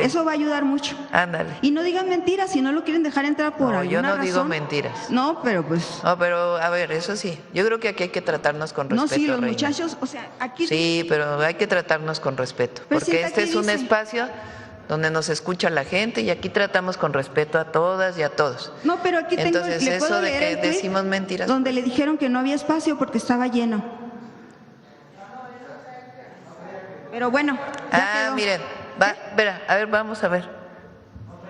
Eso va a ayudar mucho. Ándale. Y no digan mentiras si no lo quieren dejar entrar por alguna yo no razón. digo mentiras. No, pero pues… No, pero a ver, eso sí, yo creo que aquí hay que tratarnos con respeto, No, sí, los Reina. muchachos, o sea, aquí… Sí, pero hay que tratarnos con respeto, Pero porque sienta, este ¿qué es un dice? espacio donde nos escucha la gente y aquí tratamos con respeto a todas y a todos. No, pero aquí tengo… Entonces, ¿le puedo eso de leer que el tuit decimos mentiras, donde le dijeron que no había espacio porque estaba lleno? Pero bueno, ya quedó. miren, espera, a ver, vamos a ver.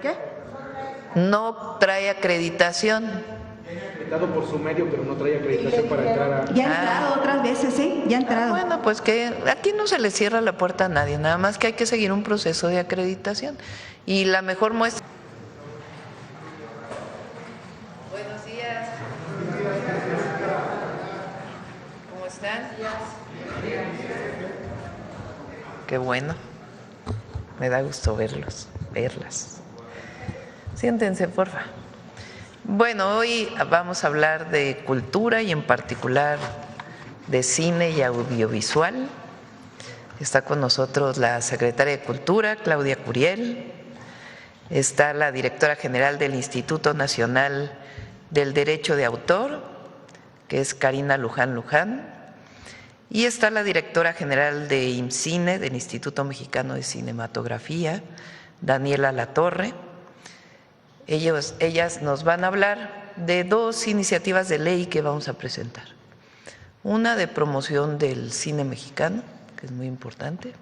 ¿Qué? No trae acreditación. Acreditado por su medio, pero no trae acreditación para entrar a… Ya ha entrado otras veces, ¿eh? Ya ha entrado. Bueno, pues que aquí no se le cierra la puerta a nadie, nada más que hay que seguir un proceso de acreditación. Y la mejor muestra… Buenos días. ¿Cómo están? Qué bueno. Me da gusto verlas. Siéntense, porfa. Bueno, hoy vamos a hablar de cultura y en particular de cine y audiovisual. Está con nosotros la secretaria de Cultura, Claudia Curiel. Está la directora general del Instituto Nacional del Derecho de Autor, que es Karina Luján Luján. Y está la directora general de IMCINE, del Instituto Mexicano de Cinematografía, Daniela Latorre. Ellas nos van a hablar de dos iniciativas de ley que vamos a presentar. Una de promoción del cine mexicano, que es muy importante.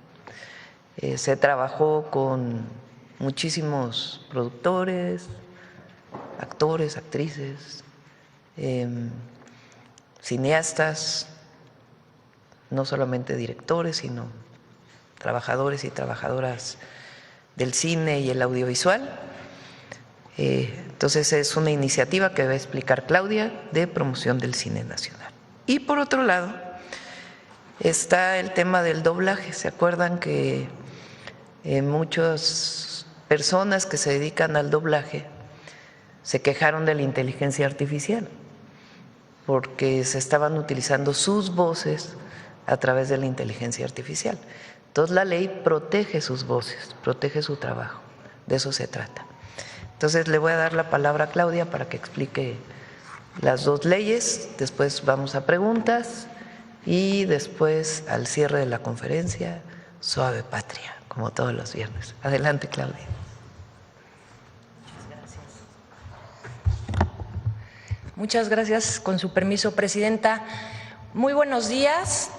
Se trabajó con muchísimos productores, actores, actrices, cineastas, no solamente directores, sino trabajadores y trabajadoras del cine y el audiovisual. Entonces es una iniciativa que va a explicar Claudia de promoción del cine nacional. Y por otro lado está el tema del doblaje. ¿Se acuerdan que muchas personas que se dedican al doblaje se quejaron de la inteligencia artificial porque se estaban utilizando sus voces a través de la inteligencia artificial? Entonces la ley protege sus voces, protege su trabajo, de eso se trata. Entonces le voy a dar la palabra a Claudia para que explique las dos leyes, después vamos a preguntas y después al cierre de la conferencia, suave patria, como todos los viernes. Adelante, Claudia. Muchas gracias, con su permiso, Presidenta. Muy buenos días.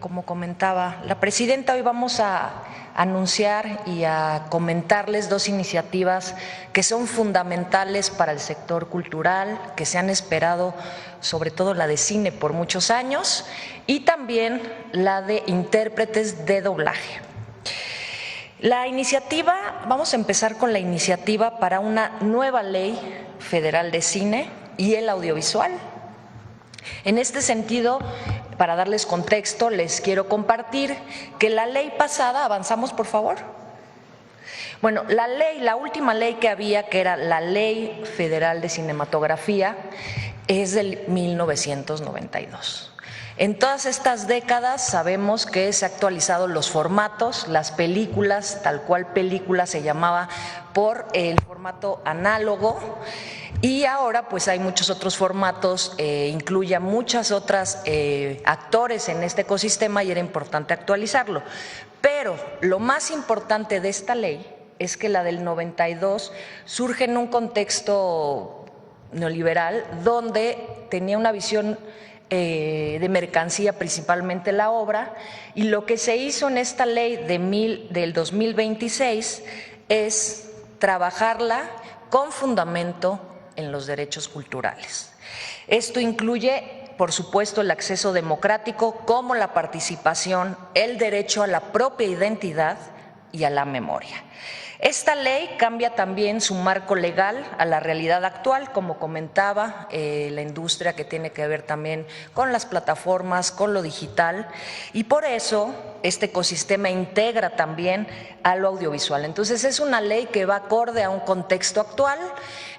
Como comentaba la Presidenta, hoy vamos a anunciar y a comentarles dos iniciativas que son fundamentales para el sector cultural, que se han esperado, sobre todo la de cine, por muchos años, y también la de intérpretes de doblaje. La iniciativa, vamos a empezar con la iniciativa para una nueva ley federal de cine y el audiovisual. En este sentido, para darles contexto, les quiero compartir que la ley pasada, avanzamos por favor. Bueno, la última ley que había, que era la Ley Federal de Cinematografía, es del 1992. En todas estas décadas sabemos que se han actualizado los formatos, las películas, tal cual película se llamaba por el formato análogo, y ahora pues hay muchos otros formatos, incluye a muchas otras actores en este ecosistema y era importante actualizarlo. Pero lo más importante de esta ley es que la del 92 surge en un contexto neoliberal donde tenía una visión de mercancía, principalmente la obra, y lo que se hizo en esta ley del 2026 es trabajarla con fundamento en los derechos culturales. Esto incluye, por supuesto, el acceso democrático, como la participación, el derecho a la propia identidad y a la memoria. Esta ley cambia también su marco legal a la realidad actual, como comentaba, la industria que tiene que ver también con las plataformas, con lo digital, y por eso este ecosistema integra también a lo audiovisual. Entonces es una ley que va acorde a un contexto actual.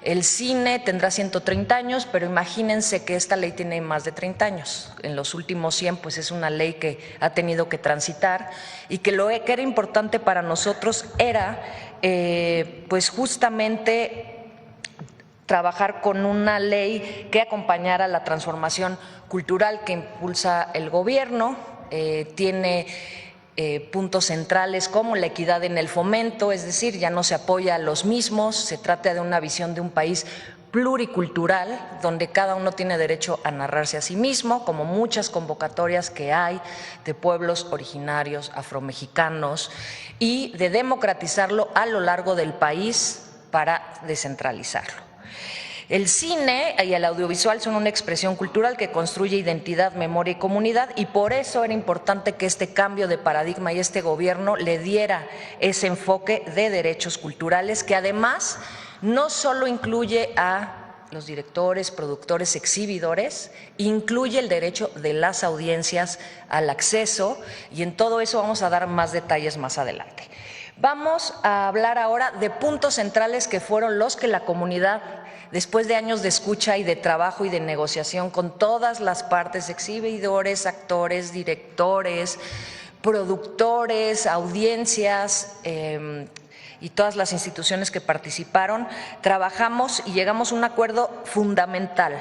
El cine tendrá 130 años, pero imagínense que esta ley tiene más de 30 años. En los últimos 100, pues es una ley que ha tenido que transitar y que lo que era importante para nosotros era pues justamente trabajar con una ley que acompañara la transformación cultural que impulsa el gobierno. Tiene puntos centrales como la equidad en el fomento, es decir, ya no se apoya a los mismos, se trata de una visión de un país pluricultural, donde cada uno tiene derecho a narrarse a sí mismo, como muchas convocatorias que hay de pueblos originarios, afromexicanos, y de democratizarlo a lo largo del país para descentralizarlo. El cine y el audiovisual son una expresión cultural que construye identidad, memoria y comunidad, y por eso era importante que este cambio de paradigma y este gobierno le diera ese enfoque de derechos culturales, que además no solo incluye a los directores, productores, exhibidores, incluye el derecho de las audiencias al acceso, y en todo eso vamos a dar más detalles más adelante. Vamos a hablar ahora de puntos centrales que fueron los que la comunidad, después de años de escucha y de trabajo y de negociación con todas las partes, exhibidores, actores, directores, productores, audiencias y todas las instituciones que participaron, trabajamos y llegamos a un acuerdo fundamental.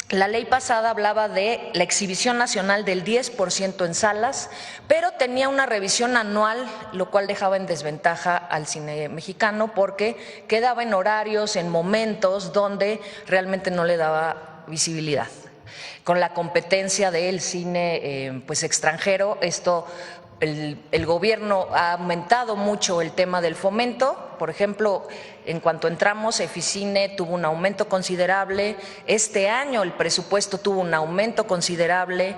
La ley pasada hablaba de la exhibición nacional del 10% en salas, pero tenía una revisión anual, lo cual dejaba en desventaja al cine mexicano porque quedaba en horarios, en momentos donde realmente no le daba visibilidad. Con la competencia del cine pues extranjero, el gobierno ha aumentado mucho el tema del fomento. Por ejemplo, en cuanto entramos, Eficine tuvo un aumento considerable. Este año el presupuesto tuvo un aumento considerable.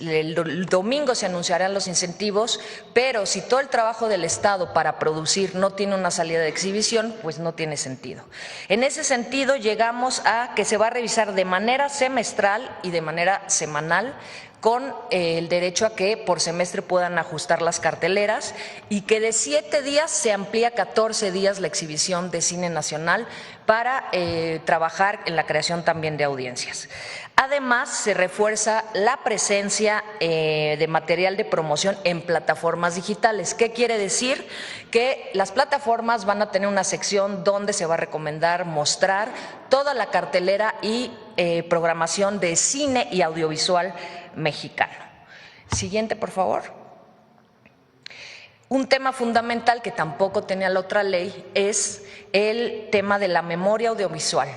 El domingo se anunciarán los incentivos, pero si todo el trabajo del Estado para producir no tiene una salida de exhibición, pues no tiene sentido. En ese sentido, llegamos a que se va a revisar de manera semestral y de manera semanal, con el derecho a que por semestre puedan ajustar las carteleras, y que de 7 días se amplía a 14 días la exhibición de cine nacional para trabajar en la creación también de audiencias. Además, se refuerza la presencia de material de promoción en plataformas digitales. ¿Qué quiere decir? Que las plataformas van a tener una sección donde se va a recomendar mostrar toda la cartelera y programación de cine y audiovisual mexicano. Siguiente, por favor. Un tema fundamental que tampoco tenía la otra ley es el tema de la memoria audiovisual.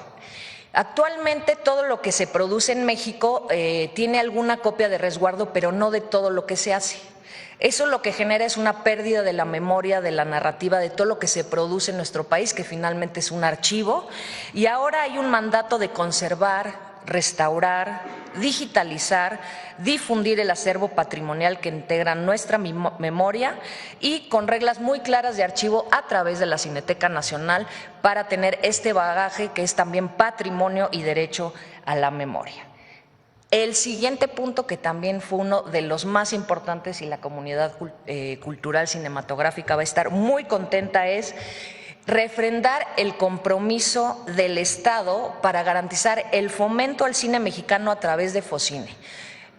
Actualmente todo lo que se produce en México tiene alguna copia de resguardo, pero no de todo lo que se hace. Eso lo que genera es una pérdida de la memoria, de la narrativa, de todo lo que se produce en nuestro país, que finalmente es un archivo, y ahora hay un mandato de conservar, restaurar, digitalizar, difundir el acervo patrimonial que integra nuestra memoria, y con reglas muy claras de archivo a través de la Cineteca Nacional para tener este bagaje que es también patrimonio y derecho a la memoria. El siguiente punto, que también fue uno de los más importantes y la comunidad cultural cinematográfica va a estar muy contenta, es refrendar el compromiso del Estado para garantizar el fomento al cine mexicano a través de Focine.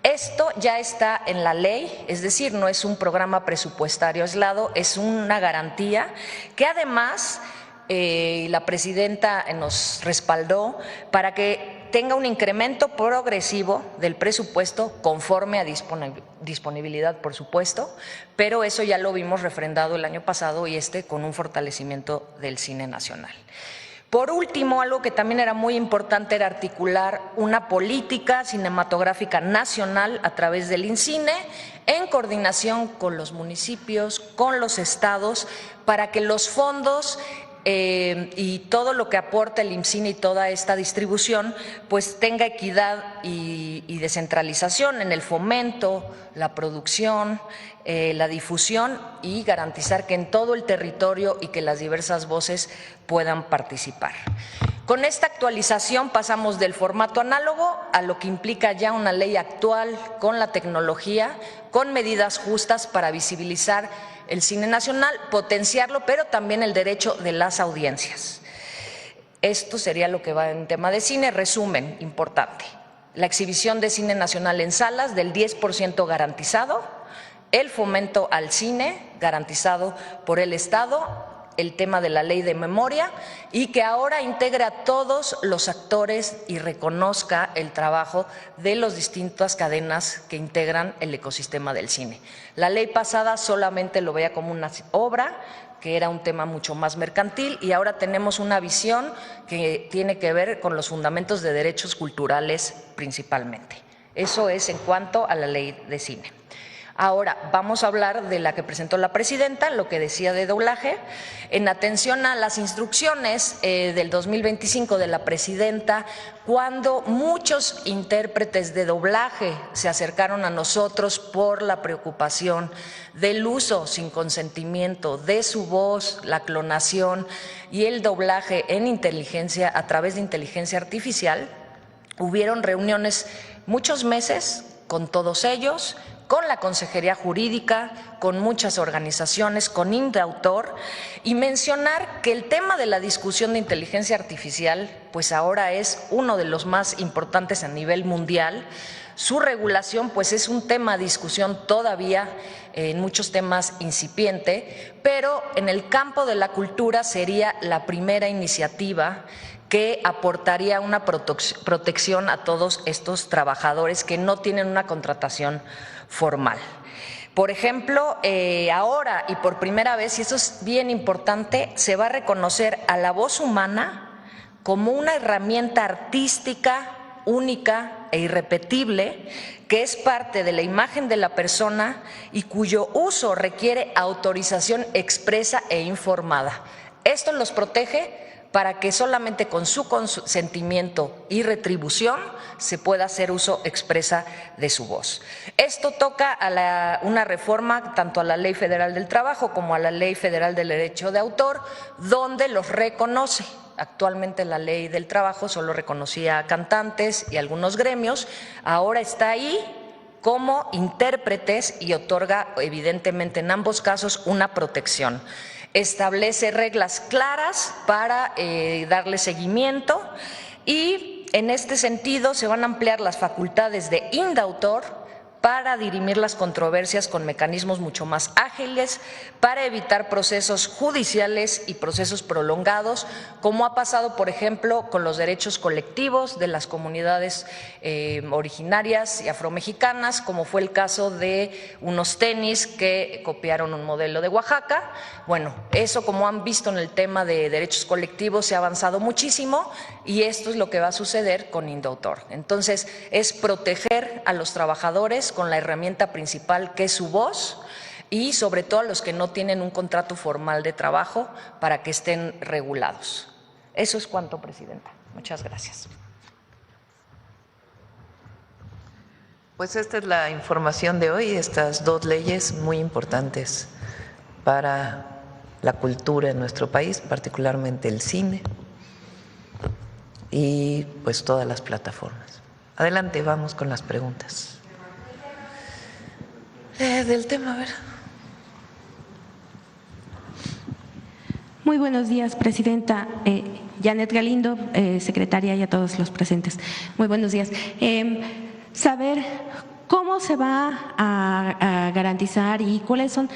Esto ya está en la ley, es decir, no es un programa presupuestario aislado, es una garantía que además la presidenta nos respaldó para que tenga un incremento progresivo del presupuesto conforme a disponibilidad, por supuesto, pero eso ya lo vimos refrendado el año pasado y con un fortalecimiento del cine nacional. Por último, algo que también era muy importante era articular una política cinematográfica nacional a través del INCINE, en coordinación con los municipios, con los estados, para que los fondos y todo lo que aporta el IMCINE y toda esta distribución pues tenga equidad y descentralización en el fomento, la producción, la difusión, y garantizar que en todo el territorio y que las diversas voces puedan participar. Con esta actualización pasamos del formato análogo a lo que implica ya una ley actual con la tecnología, con medidas justas para visibilizar el cine nacional, potenciarlo, pero también el derecho de las audiencias. Esto sería lo que va en tema de cine. Resumen importante: la exhibición de cine nacional en salas del 10% garantizado, el fomento al cine garantizado por el Estado, el tema de la ley de memoria y que ahora integre a todos los actores y reconozca el trabajo de las distintas cadenas que integran el ecosistema del cine. La ley pasada solamente lo veía como una obra, que era un tema mucho más mercantil, y ahora tenemos una visión que tiene que ver con los fundamentos de derechos culturales principalmente. Eso es en cuanto a la ley de cine. Ahora vamos a hablar de la que presentó la presidenta, lo que decía de doblaje. En atención a las instrucciones del 2025 de la presidenta, cuando muchos intérpretes de doblaje se acercaron a nosotros por la preocupación del uso sin consentimiento de su voz, la clonación y el doblaje en inteligencia a través de inteligencia artificial, hubieron reuniones muchos meses con todos ellos, con la Consejería Jurídica, con muchas organizaciones, con Indautor, y mencionar que el tema de la discusión de inteligencia artificial pues ahora es uno de los más importantes a nivel mundial. Su regulación pues es un tema de discusión todavía en muchos temas incipiente, pero en el campo de la cultura sería la primera iniciativa que aportaría una protección a todos estos trabajadores que no tienen una contratación formal. Por ejemplo, ahora y por primera vez, y eso es bien importante, se va a reconocer a la voz humana como una herramienta artística única e irrepetible que es parte de la imagen de la persona y cuyo uso requiere autorización expresa e informada. Esto los protege para que solamente con su consentimiento y retribución se pueda hacer uso expresa de su voz. Esto toca a una reforma tanto a la Ley Federal del Trabajo como a la Ley Federal del Derecho de Autor, donde los reconoce. Actualmente la Ley del Trabajo solo reconocía a cantantes y algunos gremios, ahora está ahí como intérpretes y otorga evidentemente en ambos casos una protección. Establece reglas claras para darle seguimiento y en este sentido se van a ampliar las facultades de Indautor para dirimir las controversias con mecanismos mucho más ágiles, para evitar procesos judiciales y procesos prolongados, como ha pasado, por ejemplo, con los derechos colectivos de las comunidades originarias y afromexicanas, como fue el caso de unos tenis que copiaron un modelo de Oaxaca. Bueno, eso, como han visto en el tema de derechos colectivos, se ha avanzado muchísimo y esto es lo que va a suceder con Indautor. Entonces, es proteger a los trabajadores con la herramienta principal que es su voz y sobre todo a los que no tienen un contrato formal de trabajo para que estén regulados. Eso es cuanto, Presidenta. Muchas gracias. Pues esta es la información de hoy, estas dos leyes muy importantes para la cultura en nuestro país, particularmente el cine y pues todas las plataformas. Adelante, vamos con las preguntas. Del tema, a ver. Muy buenos días, Presidenta. Janet Galindo, secretaria, y a todos los presentes. Muy buenos días. Saber cómo se va a garantizar y cuáles son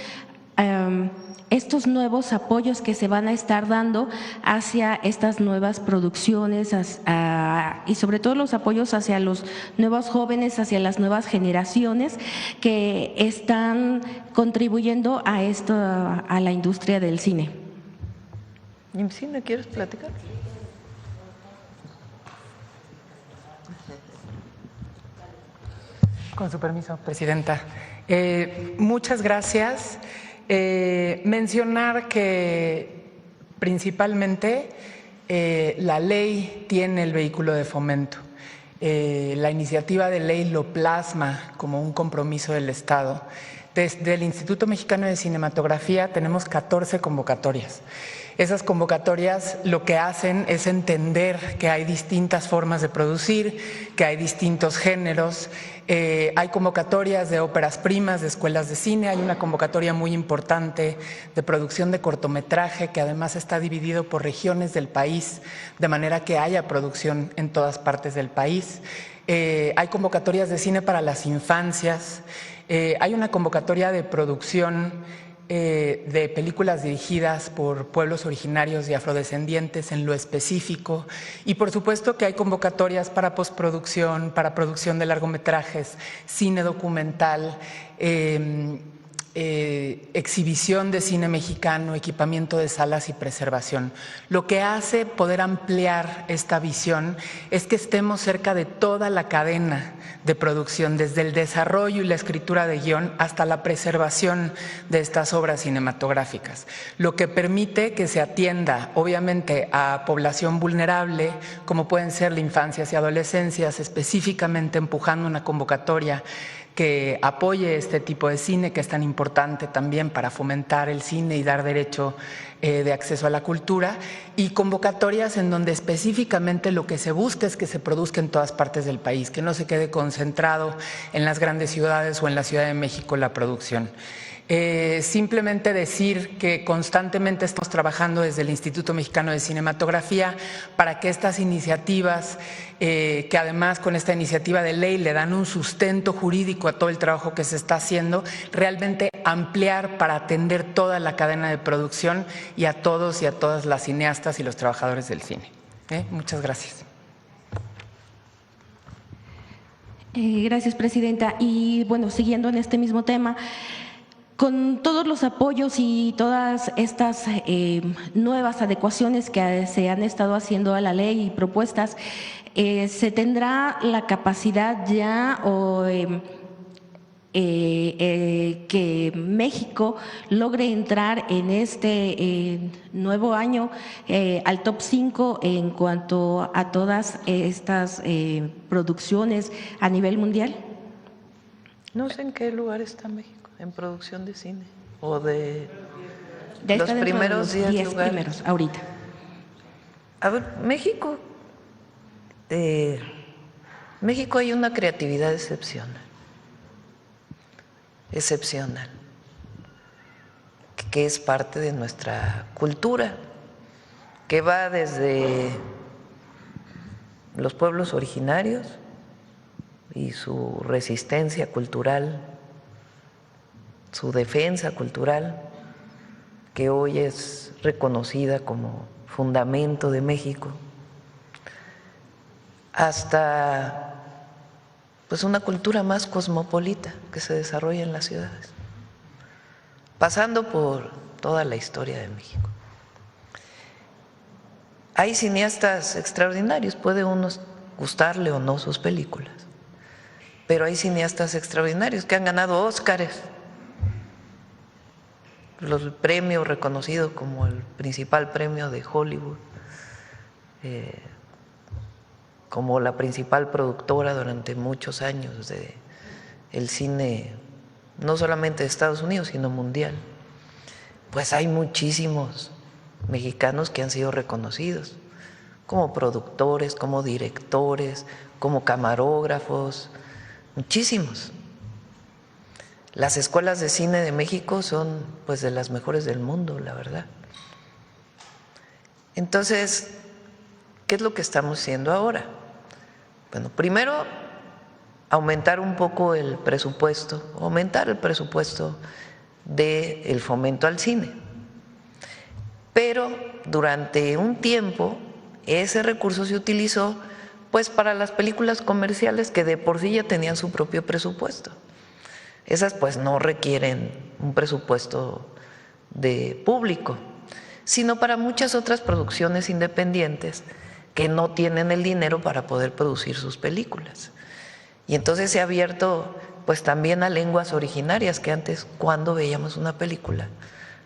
estos nuevos apoyos que se van a estar dando hacia estas nuevas producciones y sobre todo los apoyos hacia los nuevos jóvenes, hacia las nuevas generaciones que están contribuyendo a esto, a la industria del cine. ¿Yimsina, quieres platicar? Con su permiso, Presidenta. Muchas gracias. Mencionar que principalmente la ley tiene el vehículo de fomento. La iniciativa de ley lo plasma como un compromiso del Estado. Desde el Instituto Mexicano de Cinematografía tenemos 14 convocatorias. Esas convocatorias lo que hacen es entender que hay distintas formas de producir, que hay distintos géneros. Hay convocatorias de óperas primas, de escuelas de cine, hay una convocatoria muy importante de producción de cortometraje que además está dividido por regiones del país, de manera que haya producción en todas partes del país. Hay convocatorias de cine para las infancias. Hay una convocatoria de producción de películas dirigidas por pueblos originarios y afrodescendientes en lo específico, y por supuesto que hay convocatorias para postproducción, para producción de largometrajes, cine documental, exhibición de cine mexicano, equipamiento de salas y preservación. Lo que hace poder ampliar esta visión es que estemos cerca de toda la cadena de producción, desde el desarrollo y la escritura de guión hasta la preservación de estas obras cinematográficas, lo que permite que se atienda obviamente a población vulnerable, como pueden ser la infancia y adolescencias, específicamente empujando una convocatoria que apoye este tipo de cine, que es tan importante también para fomentar el cine y dar derecho de acceso a la cultura, y convocatorias en donde específicamente lo que se busca es que se produzca en todas partes del país, que no se quede concentrado en las grandes ciudades o en la Ciudad de México la producción. Simplemente decir que constantemente estamos trabajando desde el Instituto Mexicano de Cinematografía para que estas iniciativas, que además con esta iniciativa de ley le dan un sustento jurídico a todo el trabajo que se está haciendo, realmente ampliar para atender toda la cadena de producción y a todos y a todas las cineastas y los trabajadores del cine. Muchas gracias. Gracias, presidenta. Y bueno, siguiendo en este mismo tema, con todos los apoyos y todas estas nuevas adecuaciones que se han estado haciendo a la ley y propuestas, ¿se tendrá la capacidad ya o que México logre entrar en este nuevo año al top 5 en cuanto a todas estas producciones a nivel mundial? No sé en qué lugar está México en producción de cine o de Los primeros 10 lugares. Primeros, ahorita. A ver, México hay una creatividad excepcional, que es parte de nuestra cultura, que va desde los pueblos originarios y su resistencia cultural, su defensa cultural, que hoy es reconocida como fundamento de México, hasta pues una cultura más cosmopolita que se desarrolla en las ciudades, pasando por toda la historia de México. Hay cineastas extraordinarios, puede uno gustarle o no sus películas, pero hay cineastas extraordinarios que han ganado Óscares, los premios reconocidos como el principal premio de Hollywood, como la principal productora durante muchos años de el cine, no solamente de Estados Unidos, sino mundial. Pues hay muchísimos mexicanos que han sido reconocidos como productores, como directores, como camarógrafos, muchísimos. Las escuelas de cine de México son pues de las mejores del mundo, la verdad. Entonces, ¿qué es lo que estamos haciendo ahora? Bueno, primero, aumentar un poco el presupuesto, del fomento al cine. Pero durante un tiempo ese recurso se utilizó pues para las películas comerciales que de por sí ya tenían su propio presupuesto. Esas pues no requieren un presupuesto de público, sino para muchas otras producciones independientes que no tienen el dinero para poder producir sus películas. Y entonces se ha abierto pues también a lenguas originarias, que antes cuando veíamos una película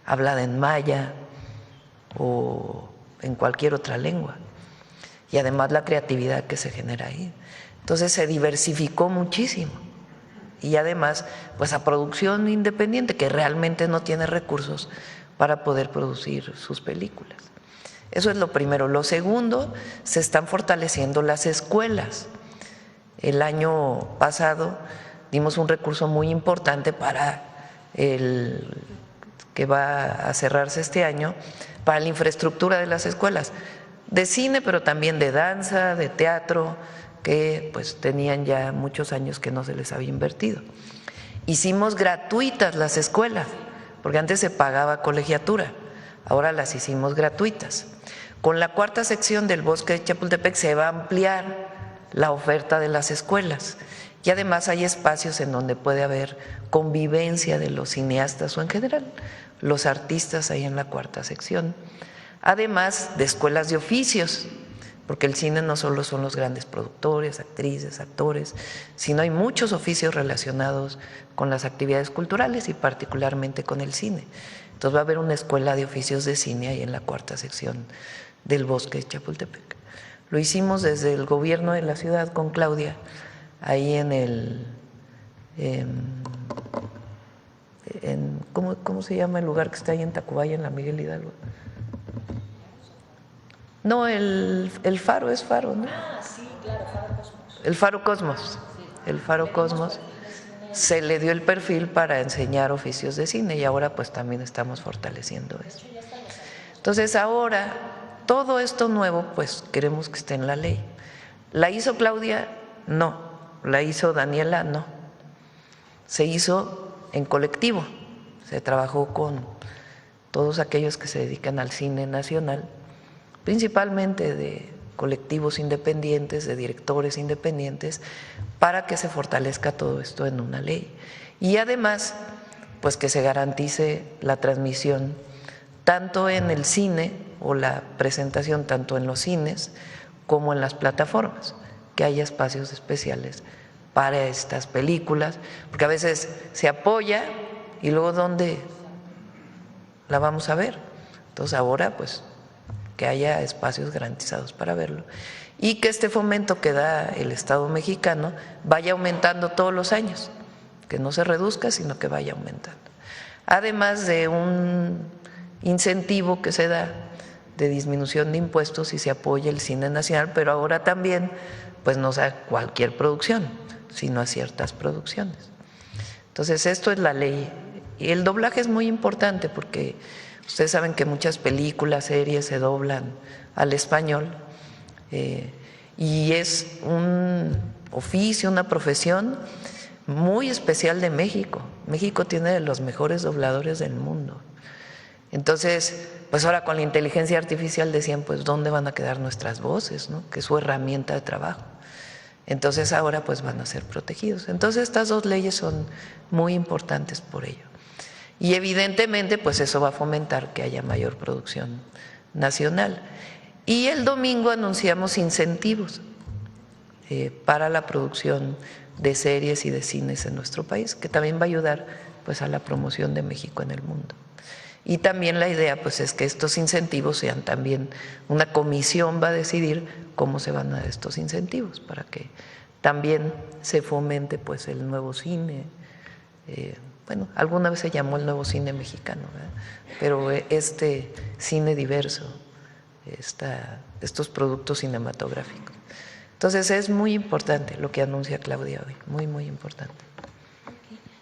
hablada en maya o en cualquier otra lengua, y además la creatividad que se genera ahí. Entonces se diversificó muchísimo. Y además, pues a producción independiente que realmente no tiene recursos para poder producir sus películas. Eso es lo primero. Lo segundo, se están fortaleciendo las escuelas. El año pasado dimos un recurso muy importante para el que va a cerrarse este año, para la infraestructura de las escuelas, de cine, pero también de danza, de teatro, que pues tenían ya muchos años que no se les había invertido. Hicimos gratuitas las escuelas, porque antes se pagaba colegiatura, ahora las hicimos gratuitas. Con la cuarta sección del Bosque de Chapultepec se va a ampliar la oferta de las escuelas y además hay espacios en donde puede haber convivencia de los cineastas o en general los artistas ahí en la cuarta sección, además de escuelas de oficios, porque el cine no solo son los grandes productores, actrices, actores, sino hay muchos oficios relacionados con las actividades culturales y particularmente con el cine. Entonces va a haber una escuela de oficios de cine ahí en la cuarta sección del Bosque de Chapultepec. Lo hicimos desde el gobierno de la ciudad con Claudia, ahí ¿cómo se llama el lugar que está ahí en Tacubaya, en la Miguel Hidalgo? No, el faro es faro, ¿no? Ah, sí, claro, Faro Cosmos. El Faro Cosmos. El Faro Cosmos se le dio el perfil para enseñar oficios de cine y ahora pues también estamos fortaleciendo eso. Entonces ahora todo esto nuevo pues queremos que esté en la ley. ¿La hizo Claudia? No. ¿La hizo Daniela? No. Se hizo en colectivo, se trabajó con todos aquellos que se dedican al cine nacional, principalmente de colectivos independientes, de directores independientes, para que se fortalezca todo esto en una ley. Y además, pues que se garantice la transmisión tanto en el cine o la presentación tanto en los cines como en las plataformas, que haya espacios especiales para estas películas, porque a veces se apoya y luego ¿dónde la vamos a ver? Entonces ahora pues que haya espacios garantizados para verlo y que este fomento que da el Estado mexicano vaya aumentando todos los años, que no se reduzca, sino que vaya aumentando. Además de un incentivo que se da de disminución de impuestos y se apoya el cine nacional, pero ahora también pues no sea cualquier producción, sino a ciertas producciones. Entonces esto es la ley. Y el doblaje es muy importante porque ustedes saben que muchas películas, series se doblan al español y es un oficio, una profesión muy especial de México. México tiene de los mejores dobladores del mundo. Entonces, pues ahora con la inteligencia artificial decían, pues ¿dónde van a quedar nuestras voces, ¿no? Que es su herramienta de trabajo. Entonces ahora pues van a ser protegidos. Entonces estas dos leyes son muy importantes por ello. Y evidentemente pues eso va a fomentar que haya mayor producción nacional. Y el domingo anunciamos incentivos para la producción de series y de cines en nuestro país, que también va a ayudar pues a la promoción de México en el mundo. Y también la idea pues es que estos incentivos sean también, una comisión va a decidir cómo se van a dar estos incentivos para que también se fomente pues el nuevo cine. Bueno, alguna vez se llamó el nuevo cine mexicano, ¿verdad? Pero este cine diverso, estos productos cinematográficos. Entonces es muy importante lo que anuncia Claudia hoy, muy, muy importante.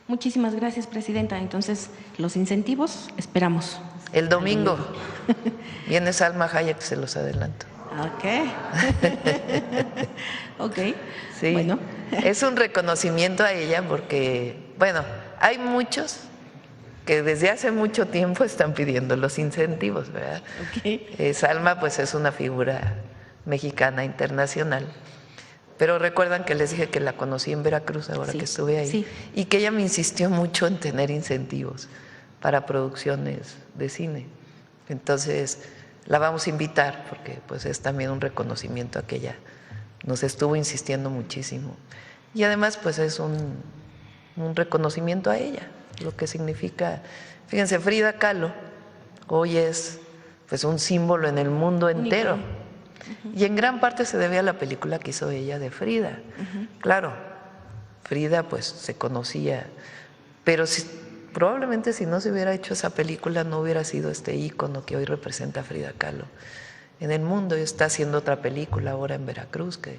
Muchísimas gracias, presidenta. Entonces, los incentivos esperamos. El domingo viene Salma Hayek, se los adelanto. Ok. Sí, bueno. Es un reconocimiento a ella porque, bueno, hay muchos que desde hace mucho tiempo están pidiendo los incentivos, ¿verdad? Okay. Salma pues es una figura mexicana internacional. Pero recuerdan que les dije que la conocí en Veracruz ahora que estuve ahí, sí. Y que ella me insistió mucho en tener incentivos para producciones de cine. Entonces la vamos a invitar porque pues es también un reconocimiento a que ella nos estuvo insistiendo muchísimo. Y además pues es un reconocimiento a ella, lo que significa, fíjense, Frida Kahlo hoy es pues un símbolo en el mundo entero. Y en gran parte se debe a la película que hizo ella de Frida. Claro, Frida pues se conocía, pero probablemente si no se hubiera hecho esa película no hubiera sido este ícono que hoy representa a Frida Kahlo en el mundo. Y está haciendo otra película ahora en Veracruz que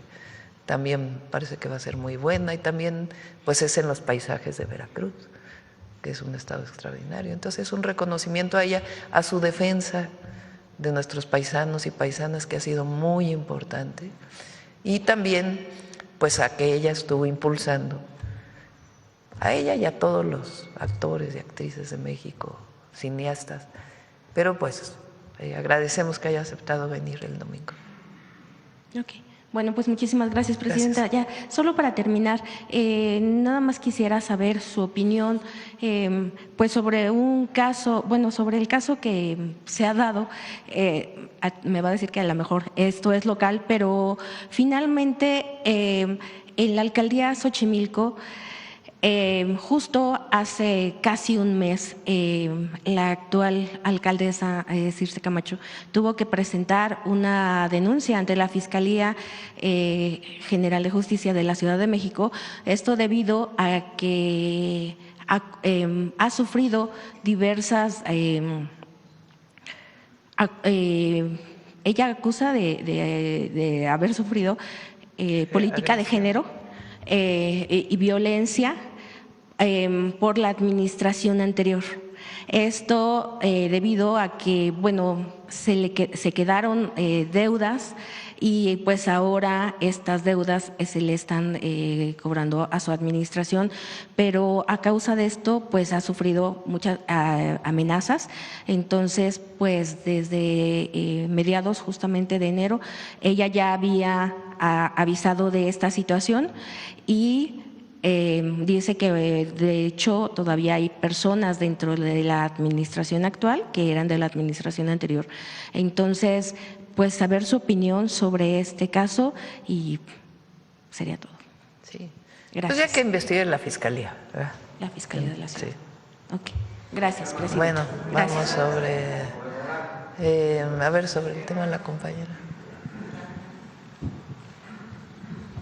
también parece que va a ser muy buena y también pues es en los paisajes de Veracruz, que es un estado extraordinario. Entonces es un reconocimiento a ella, a su defensa de nuestros paisanos y paisanas, que ha sido muy importante, y también pues a que ella estuvo impulsando a ella y a todos los actores y actrices de México, cineastas. Pero pues agradecemos que haya aceptado venir el domingo. Okay. Bueno, pues muchísimas gracias, Presidenta. Ya, solo para terminar, nada más quisiera saber su opinión, pues sobre un caso, bueno, sobre el caso que se ha dado. Me va a decir que a lo mejor esto es local, pero finalmente en la alcaldía Xochimilco, justo hace casi un mes, la actual alcaldesa Circe Camacho tuvo que presentar una denuncia ante la Fiscalía General de Justicia de la Ciudad de México, esto debido a que ha sufrido diversas… ella acusa de haber sufrido política de género y violencia por la administración anterior. Esto debido a que, bueno, se quedaron deudas y pues ahora estas deudas se le están cobrando a su administración, pero a causa de esto pues ha sufrido muchas amenazas. Entonces pues desde mediados justamente de enero ella ya había avisado de esta situación y dice que de hecho todavía hay personas dentro de la administración actual que eran de la administración anterior. Entonces, pues saber su opinión sobre este caso y sería todo. Sí. Gracias. Pues ya que investigue la Fiscalía, ¿verdad? La Fiscalía de la Ciudad. Sí. Ok. Gracias, Presidente. Bueno, vamos Gracias. sobre el tema de la compañera.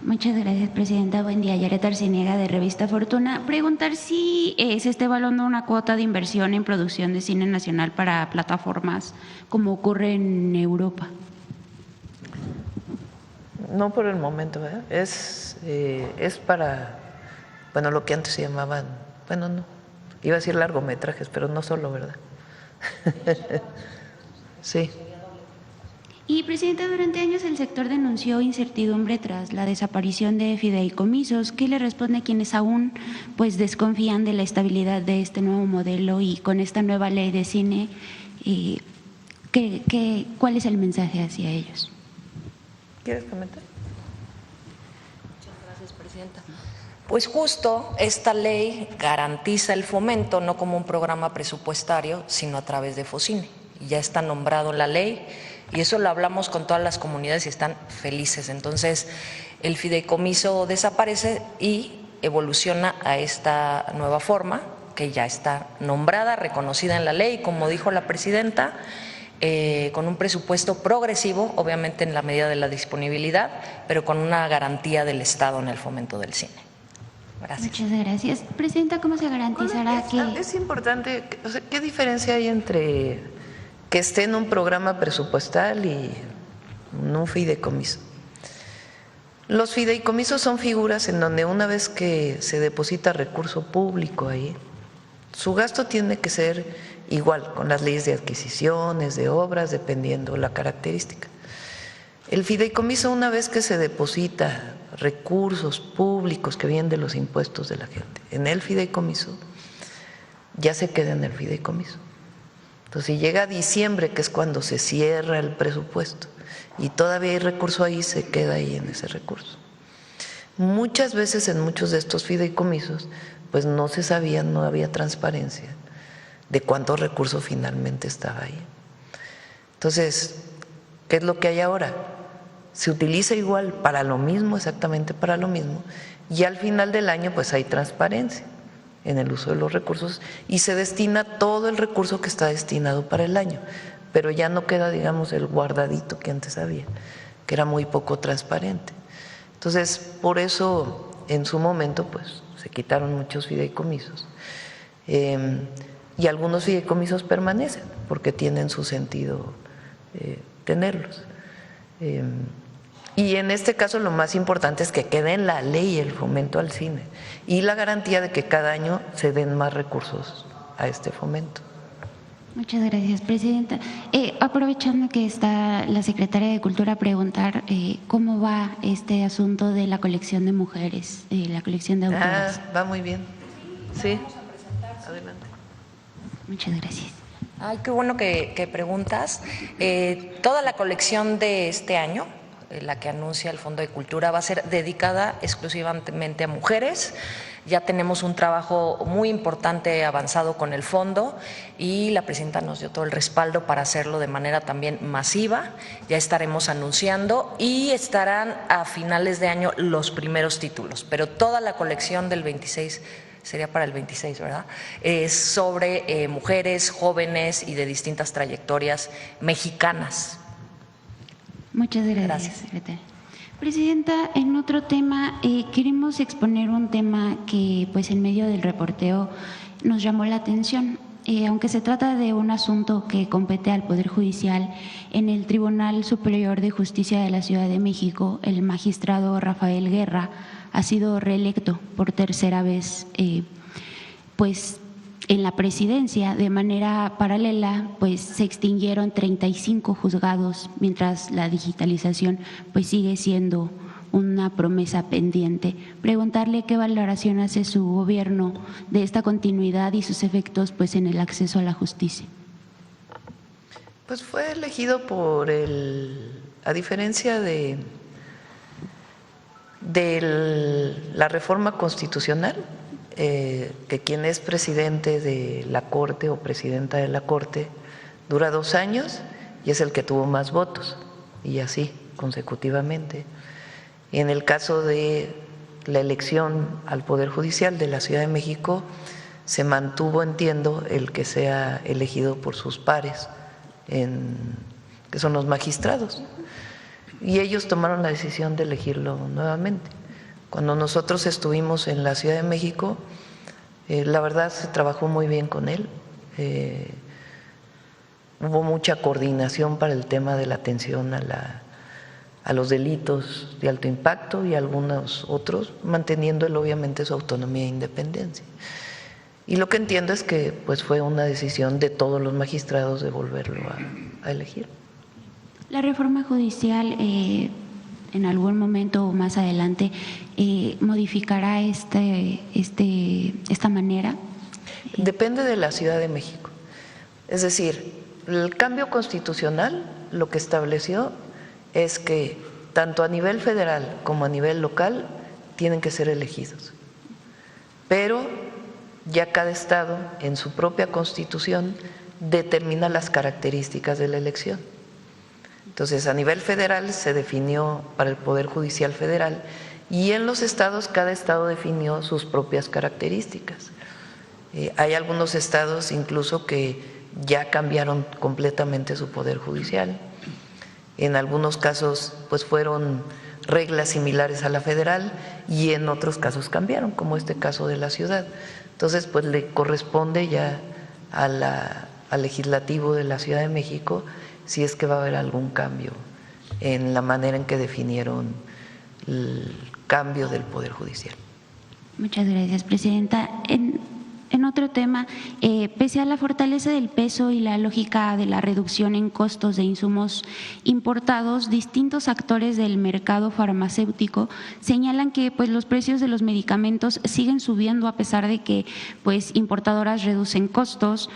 Muchas gracias, Presidenta. Buen día. Yaret Arciniega, de Revista Fortuna. Preguntar si se está evaluando una cuota de inversión en producción de cine nacional para plataformas, como ocurre en Europa. No por el momento, ¿verdad? Es para, bueno, lo que antes se llamaban, bueno, no, iba a decir largometrajes, pero no solo, ¿verdad? Sí. Y, Presidenta, durante años el sector denunció incertidumbre tras la desaparición de fideicomisos. ¿Qué le responde a quienes aún pues desconfían de la estabilidad de este nuevo modelo y con esta nueva ley de cine? ¿Cuál es el mensaje hacia ellos? ¿Quieres comentar? Muchas gracias, Presidenta. Pues justo esta ley garantiza el fomento no como un programa presupuestario, sino a través de Focine. Ya está nombrado en la ley. Y eso lo hablamos con todas las comunidades y están felices. Entonces, el fideicomiso desaparece y evoluciona a esta nueva forma que ya está nombrada, reconocida en la ley, como dijo la Presidenta, con un presupuesto progresivo, obviamente en la medida de la disponibilidad, pero con una garantía del Estado en el fomento del cine. Gracias. Muchas gracias. Presidenta, ¿cómo se garantizará que… Es importante, o sea, ¿qué diferencia hay entre que esté en un programa presupuestal y en un fideicomiso? Los fideicomisos son figuras en donde una vez que se deposita recurso público ahí, su gasto tiene que ser igual con las leyes de adquisiciones, de obras, dependiendo la característica. El fideicomiso, una vez que se deposita recursos públicos que vienen de los impuestos de la gente en el fideicomiso, ya se queda en el fideicomiso. Entonces, si llega a diciembre, que es cuando se cierra el presupuesto, y todavía hay recurso ahí, se queda ahí en ese recurso. Muchas veces en muchos de estos fideicomisos, pues no se sabía, no había transparencia de cuánto recurso finalmente estaba ahí. Entonces, ¿qué es lo que hay ahora? Se utiliza igual para lo mismo, exactamente para lo mismo, y al final del año pues hay transparencia en el uso de los recursos y se destina todo el recurso que está destinado para el año, pero ya no queda, digamos, el guardadito que antes había, que era muy poco transparente. Entonces, por eso en su momento pues se quitaron muchos fideicomisos y algunos fideicomisos permanecen porque tienen su sentido tenerlos. Y en este caso lo más importante es que quede en la ley el fomento al cine y la garantía de que cada año se den más recursos a este fomento. Muchas gracias, Presidenta. Aprovechando que está la Secretaria de Cultura, preguntar cómo va este asunto de la colección de mujeres, la colección de autoras. Va muy bien. Sí, adelante. Muchas gracias. Ay, qué bueno que preguntas. Toda la colección de este año, la que anuncia el Fondo de Cultura, va a ser dedicada exclusivamente a mujeres. Ya tenemos un trabajo muy importante avanzado con el fondo y la presidenta nos dio todo el respaldo para hacerlo de manera también masiva. Ya estaremos anunciando y estarán a finales de año los primeros títulos, pero toda la colección del 26 sería para el 26, ¿verdad? Sobre mujeres, jóvenes y de distintas trayectorias mexicanas. Muchas gracias, secretaria. Presidenta, en otro tema, queremos exponer un tema que pues en medio del reporteo nos llamó la atención. Aunque se trata de un asunto que compete al Poder Judicial, en el Tribunal Superior de Justicia de la Ciudad de México, el magistrado Rafael Guerra ha sido reelecto por tercera vez, pues en la presidencia. De manera paralela, pues se extinguieron 35 juzgados, mientras la digitalización pues sigue siendo una promesa pendiente. Preguntarle qué valoración hace su gobierno de esta continuidad y sus efectos pues en el acceso a la justicia. Pues fue elegido por a diferencia de la reforma constitucional, que quien es presidente de la Corte o presidenta de la Corte dura 2 años y es el que tuvo más votos, y así consecutivamente. Y en el caso de la elección al Poder Judicial de la Ciudad de México, se mantuvo, entiendo, el que sea elegido por sus pares, que son los magistrados. Y ellos tomaron la decisión de elegirlo nuevamente. Cuando nosotros estuvimos en la Ciudad de México, la verdad se trabajó muy bien con él. Hubo mucha coordinación para el tema de la atención a los delitos de alto impacto y algunos otros, manteniendo él obviamente su autonomía e independencia. Y lo que entiendo es que pues fue una decisión de todos los magistrados de volverlo a elegir. La reforma judicial en algún momento o más adelante modificará esta manera. Depende de la Ciudad de México. Es decir, el cambio constitucional lo que estableció es que tanto a nivel federal como a nivel local tienen que ser elegidos. Pero ya cada estado en su propia constitución determina las características de la elección. Entonces, a nivel federal se definió para el Poder Judicial Federal y en los estados, cada estado definió sus propias características. Hay algunos estados incluso que ya cambiaron completamente su Poder Judicial. En algunos casos, pues fueron reglas similares a la federal y en otros casos cambiaron, como este caso de la ciudad. Entonces, pues le corresponde ya al legislativo de la Ciudad de México si es que va a haber algún cambio en la manera en que definieron el cambio del Poder Judicial. Muchas gracias, presidenta. En otro tema, pese a la fortaleza del peso y la lógica de la reducción en costos de insumos importados, distintos actores del mercado farmacéutico señalan que pues, los precios de los medicamentos siguen subiendo a pesar de que pues, importadoras reducen costos.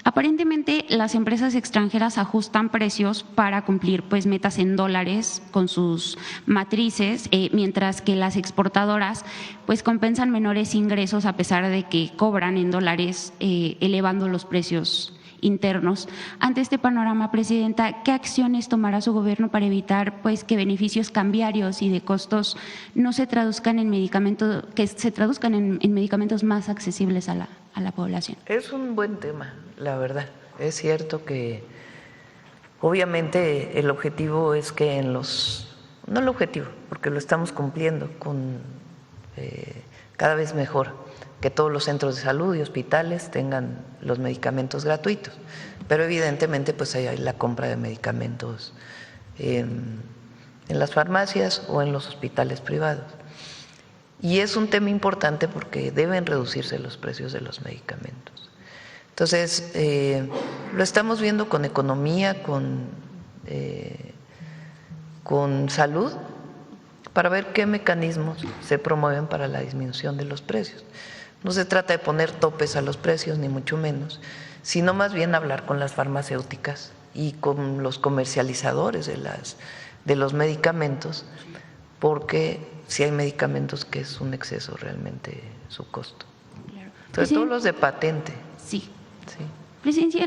Aparentemente, las empresas extranjeras ajustan precios para cumplir pues, metas en dólares con sus matrices, mientras que las exportadoras pues, compensan menores ingresos a pesar de que cobran en dólares, elevando los precios internos. Ante este panorama, presidenta, ¿qué acciones tomará su gobierno para evitar pues, que beneficios cambiarios y de costos no se traduzcan en medicamentos, que se traduzcan en medicamentos más accesibles a la población? Es un buen tema, la verdad. Es cierto que obviamente el objetivo es que no el objetivo, porque lo estamos cumpliendo con cada vez mejor, que todos los centros de salud y hospitales tengan los medicamentos gratuitos, pero evidentemente pues hay la compra de medicamentos en las farmacias o en los hospitales privados. Y es un tema importante porque deben reducirse los precios de los medicamentos. Entonces, lo estamos viendo con economía, con salud, para ver qué mecanismos se promueven para la disminución de los precios. No se trata de poner topes a los precios, ni mucho menos, sino más bien hablar con las farmacéuticas y con los comercializadores de los medicamentos, porque si hay medicamentos que es un exceso realmente su costo. Claro. Sobre todo los de patente. Sí. Sí. Presidencia,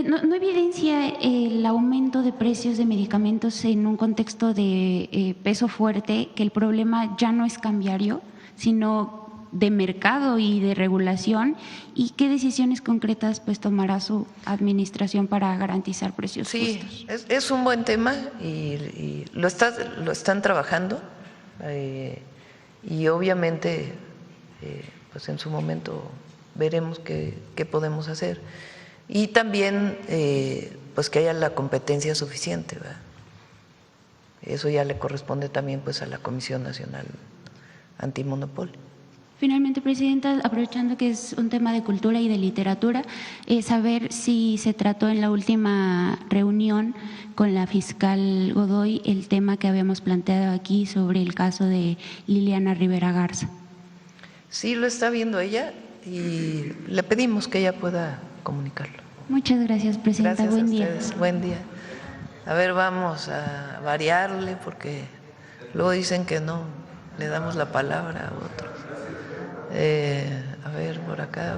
¿no evidencia el aumento de precios de medicamentos en un contexto de peso fuerte que el problema ya no es cambiario, sino de mercado y de regulación? ¿Y qué decisiones concretas pues tomará su administración para garantizar precios justos? Es un buen tema y lo están trabajando y obviamente pues en su momento veremos qué podemos hacer. Y también pues que haya la competencia suficiente, ¿verdad? Eso ya le corresponde también pues a la Comisión Nacional Antimonopolio. Finalmente, Presidenta, aprovechando que es un tema de cultura y de literatura, saber si se trató en la última reunión con la fiscal Godoy el tema que habíamos planteado aquí sobre el caso de Liliana Rivera Garza. Sí, lo está viendo ella y le pedimos que ella pueda comunicarlo. Muchas gracias, Presidenta. Gracias Buen a día. ustedes. Buen día. A ver, vamos a variarle porque luego dicen que no le damos la palabra a otros. A ver, por acá.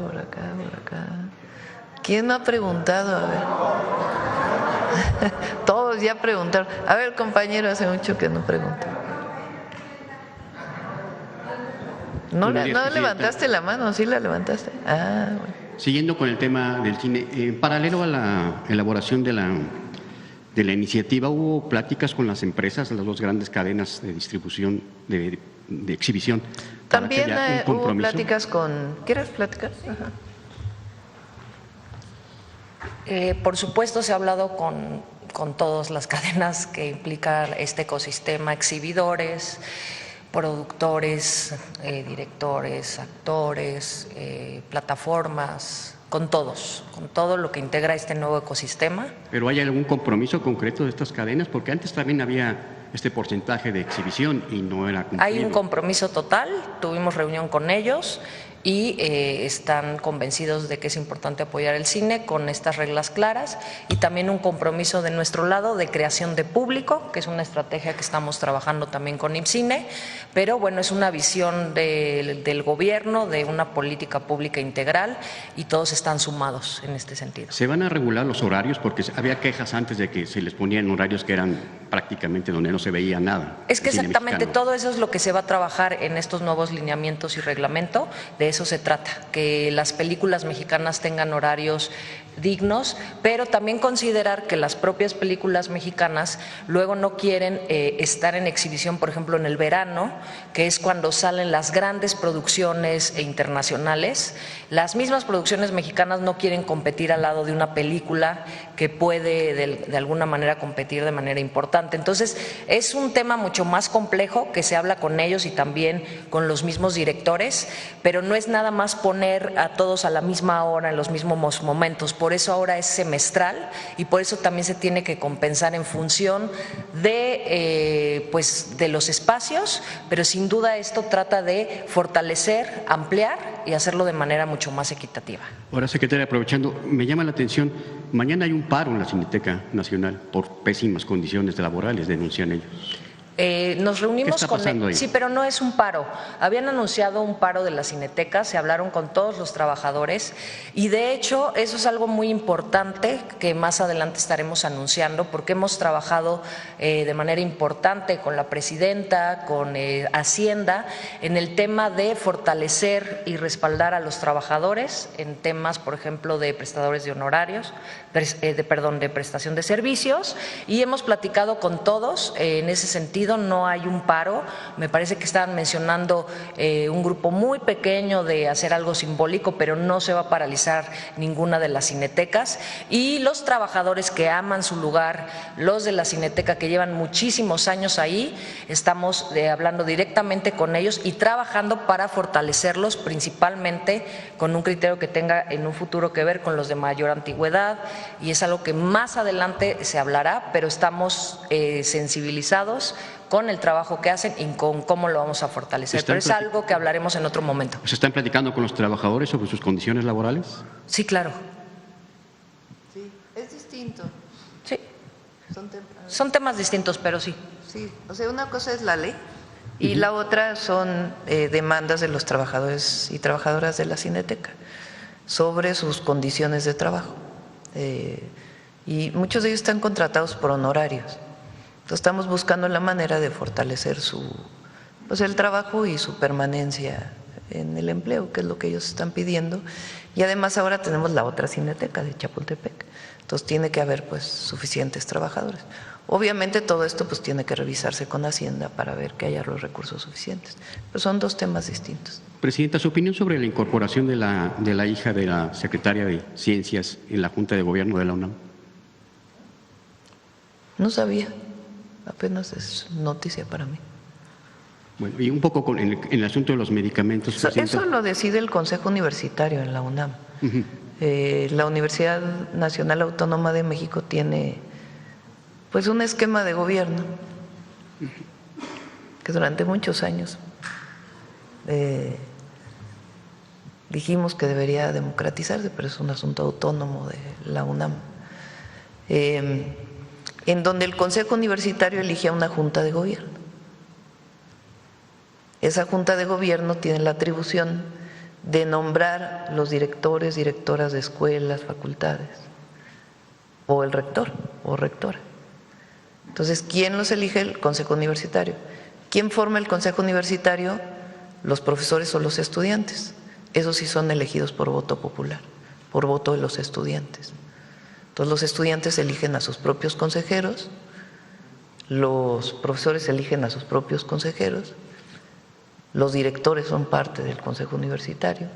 ¿Quién me ha preguntado? A ver. Todos ya preguntaron. A ver, compañero, hace mucho que no pregunto. ¿No levantaste la mano? ¿Sí la levantaste? Ah, bueno. Siguiendo con el tema del cine, en paralelo a la elaboración de la iniciativa, ¿hubo pláticas con las empresas, las dos grandes cadenas de distribución, de exhibición? También hubo pláticas con… ¿Quieres platicar? Ajá. Por supuesto, se ha hablado con todas las cadenas que implica este ecosistema, exhibidores, productores, directores, actores, plataformas, con todos, con todo lo que integra este nuevo ecosistema. ¿Pero hay algún compromiso concreto de estas cadenas? Porque antes también había este porcentaje de exhibición y no era cumplido. Hay un compromiso total, tuvimos reunión con ellos y están convencidos de que es importante apoyar el cine con estas reglas claras y también un compromiso de nuestro lado de creación de público, que es una estrategia que estamos trabajando también con IMCINE, pero bueno, es una visión del gobierno, de una política pública integral y todos están sumados en este sentido. ¿Se van a regular los horarios? Porque había quejas antes de que se les ponían horarios que eran prácticamente donde no se veía nada. Es que exactamente todo eso es lo que se va a trabajar en estos nuevos lineamientos y reglamento. De eso se trata, que las películas mexicanas tengan horarios dignos, pero también considerar que las propias películas mexicanas luego no quieren estar en exhibición, por ejemplo, en el verano, que es cuando salen las grandes producciones internacionales. Las mismas producciones mexicanas no quieren competir al lado de una película que puede de alguna manera competir de manera importante. Entonces, es un tema mucho más complejo que se habla con ellos y también con los mismos directores, pero no es nada más poner a todos a la misma hora, en los mismos momentos. Por eso ahora es semestral y por eso también se tiene que compensar en función de los espacios, pero sin duda esto trata de fortalecer, ampliar y hacerlo de manera mucho más equitativa. Ahora, secretaria, aprovechando, me llama la atención, mañana hay un paro en la Cineteca Nacional por pésimas condiciones laborales, denuncian ellos. Nos reunimos con ellos. Sí, pero no es un paro. Habían anunciado un paro de la Cineteca, se hablaron con todos los trabajadores y de hecho eso es algo muy importante que más adelante estaremos anunciando porque hemos trabajado de manera importante con la presidenta, con Hacienda en el tema de fortalecer y respaldar a los trabajadores en temas, por ejemplo, de prestadores de honorarios, de prestación de servicios y hemos platicado con todos en ese sentido. No hay un paro, me parece que estaban mencionando un grupo muy pequeño de hacer algo simbólico, pero no se va a paralizar ninguna de las cinetecas y los trabajadores que aman su lugar, los de la Cineteca que llevan muchísimos años ahí, estamos hablando directamente con ellos y trabajando para fortalecerlos principalmente con un criterio que tenga en un futuro que ver con los de mayor antigüedad y es algo que más adelante se hablará, pero estamos sensibilizados con el trabajo que hacen y con cómo lo vamos a fortalecer. Pero es algo que hablaremos en otro momento. ¿Se están platicando con los trabajadores sobre sus condiciones laborales? Sí, claro. Sí, es distinto. Sí. Son temas distintos, pero sí. Sí, o sea, una cosa es la ley y la otra son demandas de los trabajadores y trabajadoras de la Cineteca sobre sus condiciones de trabajo. Y muchos de ellos están contratados por honorarios. Entonces estamos buscando la manera de fortalecer el trabajo y su permanencia en el empleo, que es lo que ellos están pidiendo. Y además ahora tenemos la otra Cineteca de Chapultepec. Entonces tiene que haber pues suficientes trabajadores. Obviamente todo esto pues tiene que revisarse con Hacienda para ver que haya los recursos suficientes. Pero son dos temas distintos. Presidenta, su opinión sobre la incorporación de la hija de la secretaria de Ciencias en la Junta de Gobierno de la UNAM. No sabía, apenas es noticia para mí. Bueno, y un poco en el asunto de los medicamentos. Eso lo decide el Consejo Universitario en la UNAM. La Universidad Nacional Autónoma de México tiene pues un esquema de gobierno que durante muchos años dijimos que debería democratizarse, pero es un asunto autónomo de la UNAM, en donde el Consejo Universitario elige a una junta de gobierno. Esa junta de gobierno tiene la atribución de nombrar los directores, directoras de escuelas, facultades, o el rector o rectora. Entonces, ¿quién los elige? El Consejo Universitario. ¿Quién forma el Consejo Universitario? Los profesores o los estudiantes. Esos sí son elegidos por voto popular, por voto de los estudiantes. Entonces, los estudiantes eligen a sus propios consejeros, los profesores eligen a sus propios consejeros, los directores son parte del Consejo Universitario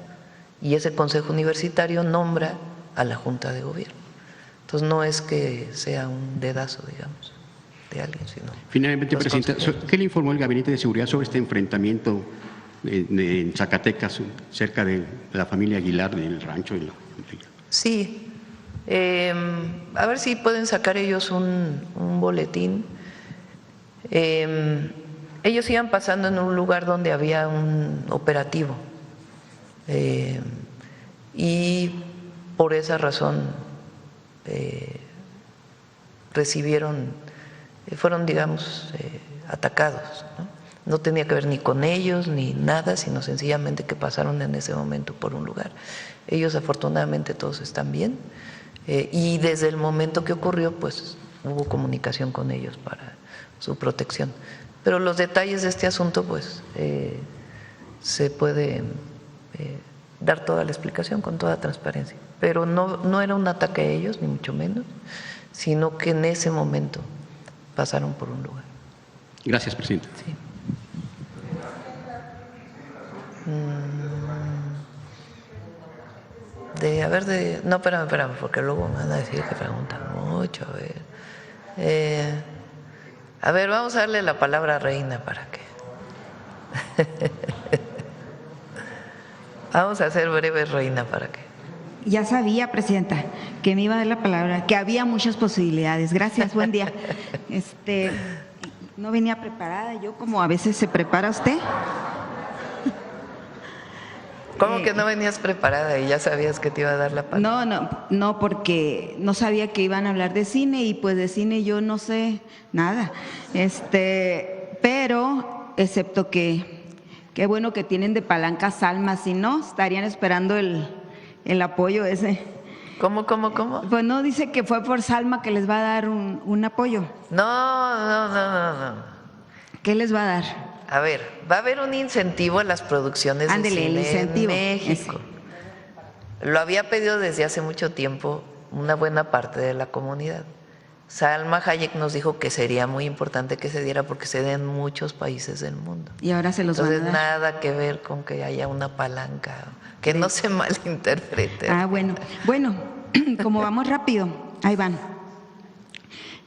y ese Consejo Universitario nombra a la Junta de Gobierno. Entonces, no es que sea un dedazo, digamos, de alguien, sino… Finalmente, Presidenta, ¿qué le informó el Gabinete de Seguridad sobre este enfrentamiento en Zacatecas, cerca de la familia Aguilar, del rancho? Sí, a ver si pueden sacar ellos un boletín. Ellos iban pasando en un lugar donde había un operativo y por esa razón fueron, digamos, atacados, ¿no? No tenía que ver ni con ellos ni nada, sino sencillamente que pasaron en ese momento por un lugar. Ellos afortunadamente todos están bien y desde el momento que ocurrió pues hubo comunicación con ellos para su protección. Pero los detalles de este asunto pues se puede dar toda la explicación con toda transparencia. Pero no era un ataque a ellos, ni mucho menos, sino que en ese momento pasaron por un lugar. Gracias, Presidenta. Sí. No, espérame, porque luego me van a decir que preguntan mucho. A ver, vamos a darle la palabra a Reina para que… Vamos a hacer breve, Reina, para que… Ya sabía, Presidenta, que me iba a dar la palabra, que había muchas posibilidades. Gracias, buen día. No venía preparada, yo como a veces se prepara usted. ¿Cómo que no venías preparada y ya sabías que te iba a dar la palabra? No, porque no sabía que iban a hablar de cine y pues de cine yo no sé nada. Pero excepto que qué bueno que tienen de palanca Salma, si no estarían esperando el apoyo ese. ¿Cómo? Pues no, dice que fue por Salma que les va a dar un apoyo. No. ¿Qué les va a dar? A ver, va a haber un incentivo a las producciones de cine en México. Lo había pedido desde hace mucho tiempo una buena parte de la comunidad. Salma Hayek nos dijo que sería muy importante que se diera porque se da en muchos países del mundo. Y ahora se los van a dar. Entonces nada que ver con que haya una palanca, que no se malinterprete. Bueno, como vamos rápido, ahí van.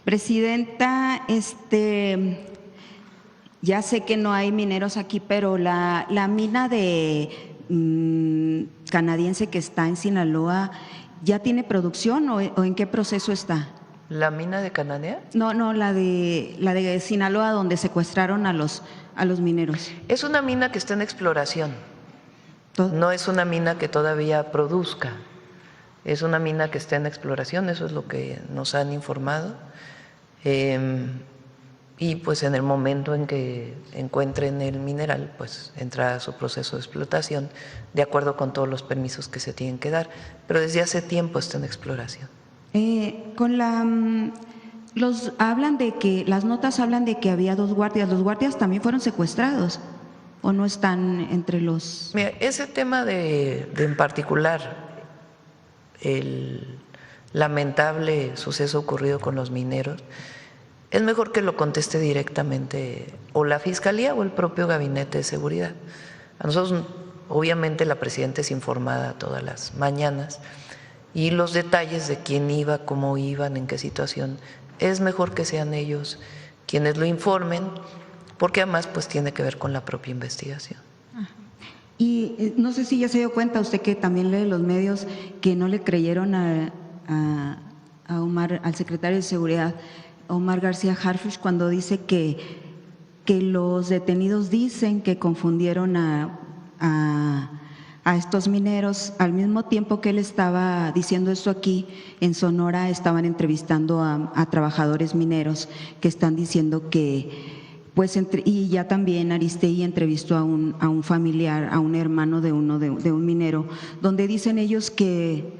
Presidenta, ya sé que no hay mineros aquí, pero la mina de canadiense que está en Sinaloa, ¿ya tiene producción o en qué proceso está? ¿La mina de Cananea? No, la de Sinaloa, donde secuestraron a los mineros. Es una mina que está en exploración. No es una mina que todavía produzca. Es una mina que está en exploración, eso es lo que nos han informado. Y pues en el momento en que encuentren el mineral, pues entra a su proceso de explotación de acuerdo con todos los permisos que se tienen que dar. Pero desde hace tiempo está en exploración. Las notas hablan de que había 2 guardias. ¿Los guardias también fueron secuestrados o no están entre los...? Mira, ese tema de en particular, el lamentable suceso ocurrido con los mineros, es mejor que lo conteste directamente o la Fiscalía o el propio Gabinete de Seguridad. A nosotros, obviamente, la Presidenta es informada todas las mañanas y los detalles de quién iba, cómo iban, en qué situación, es mejor que sean ellos quienes lo informen, porque además pues tiene que ver con la propia investigación. Y no sé si ya se dio cuenta usted, que también lee los medios, que no le creyeron a Omar, al secretario de Seguridad, Omar García Harfuch, cuando dice que los detenidos dicen que confundieron a estos mineros. Al mismo tiempo que él estaba diciendo esto aquí, en Sonora estaban entrevistando a trabajadores mineros que están diciendo que, pues, y ya también Aristegui entrevistó a un familiar, a un hermano de un minero, donde dicen ellos que,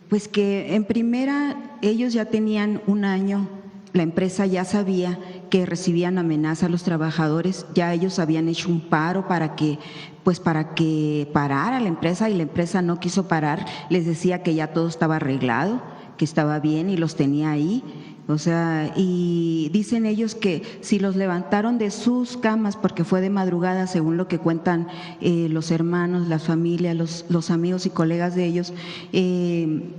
pues, que en primera ellos ya tenían un año. La empresa ya sabía que recibían amenaza a los trabajadores, ya ellos habían hecho un paro para que parara la empresa, y la empresa no quiso parar, les decía que ya todo estaba arreglado, que estaba bien y los tenía ahí. O sea, y dicen ellos que si los levantaron de sus camas, porque fue de madrugada, según lo que cuentan los hermanos, las familias, los amigos y colegas de ellos,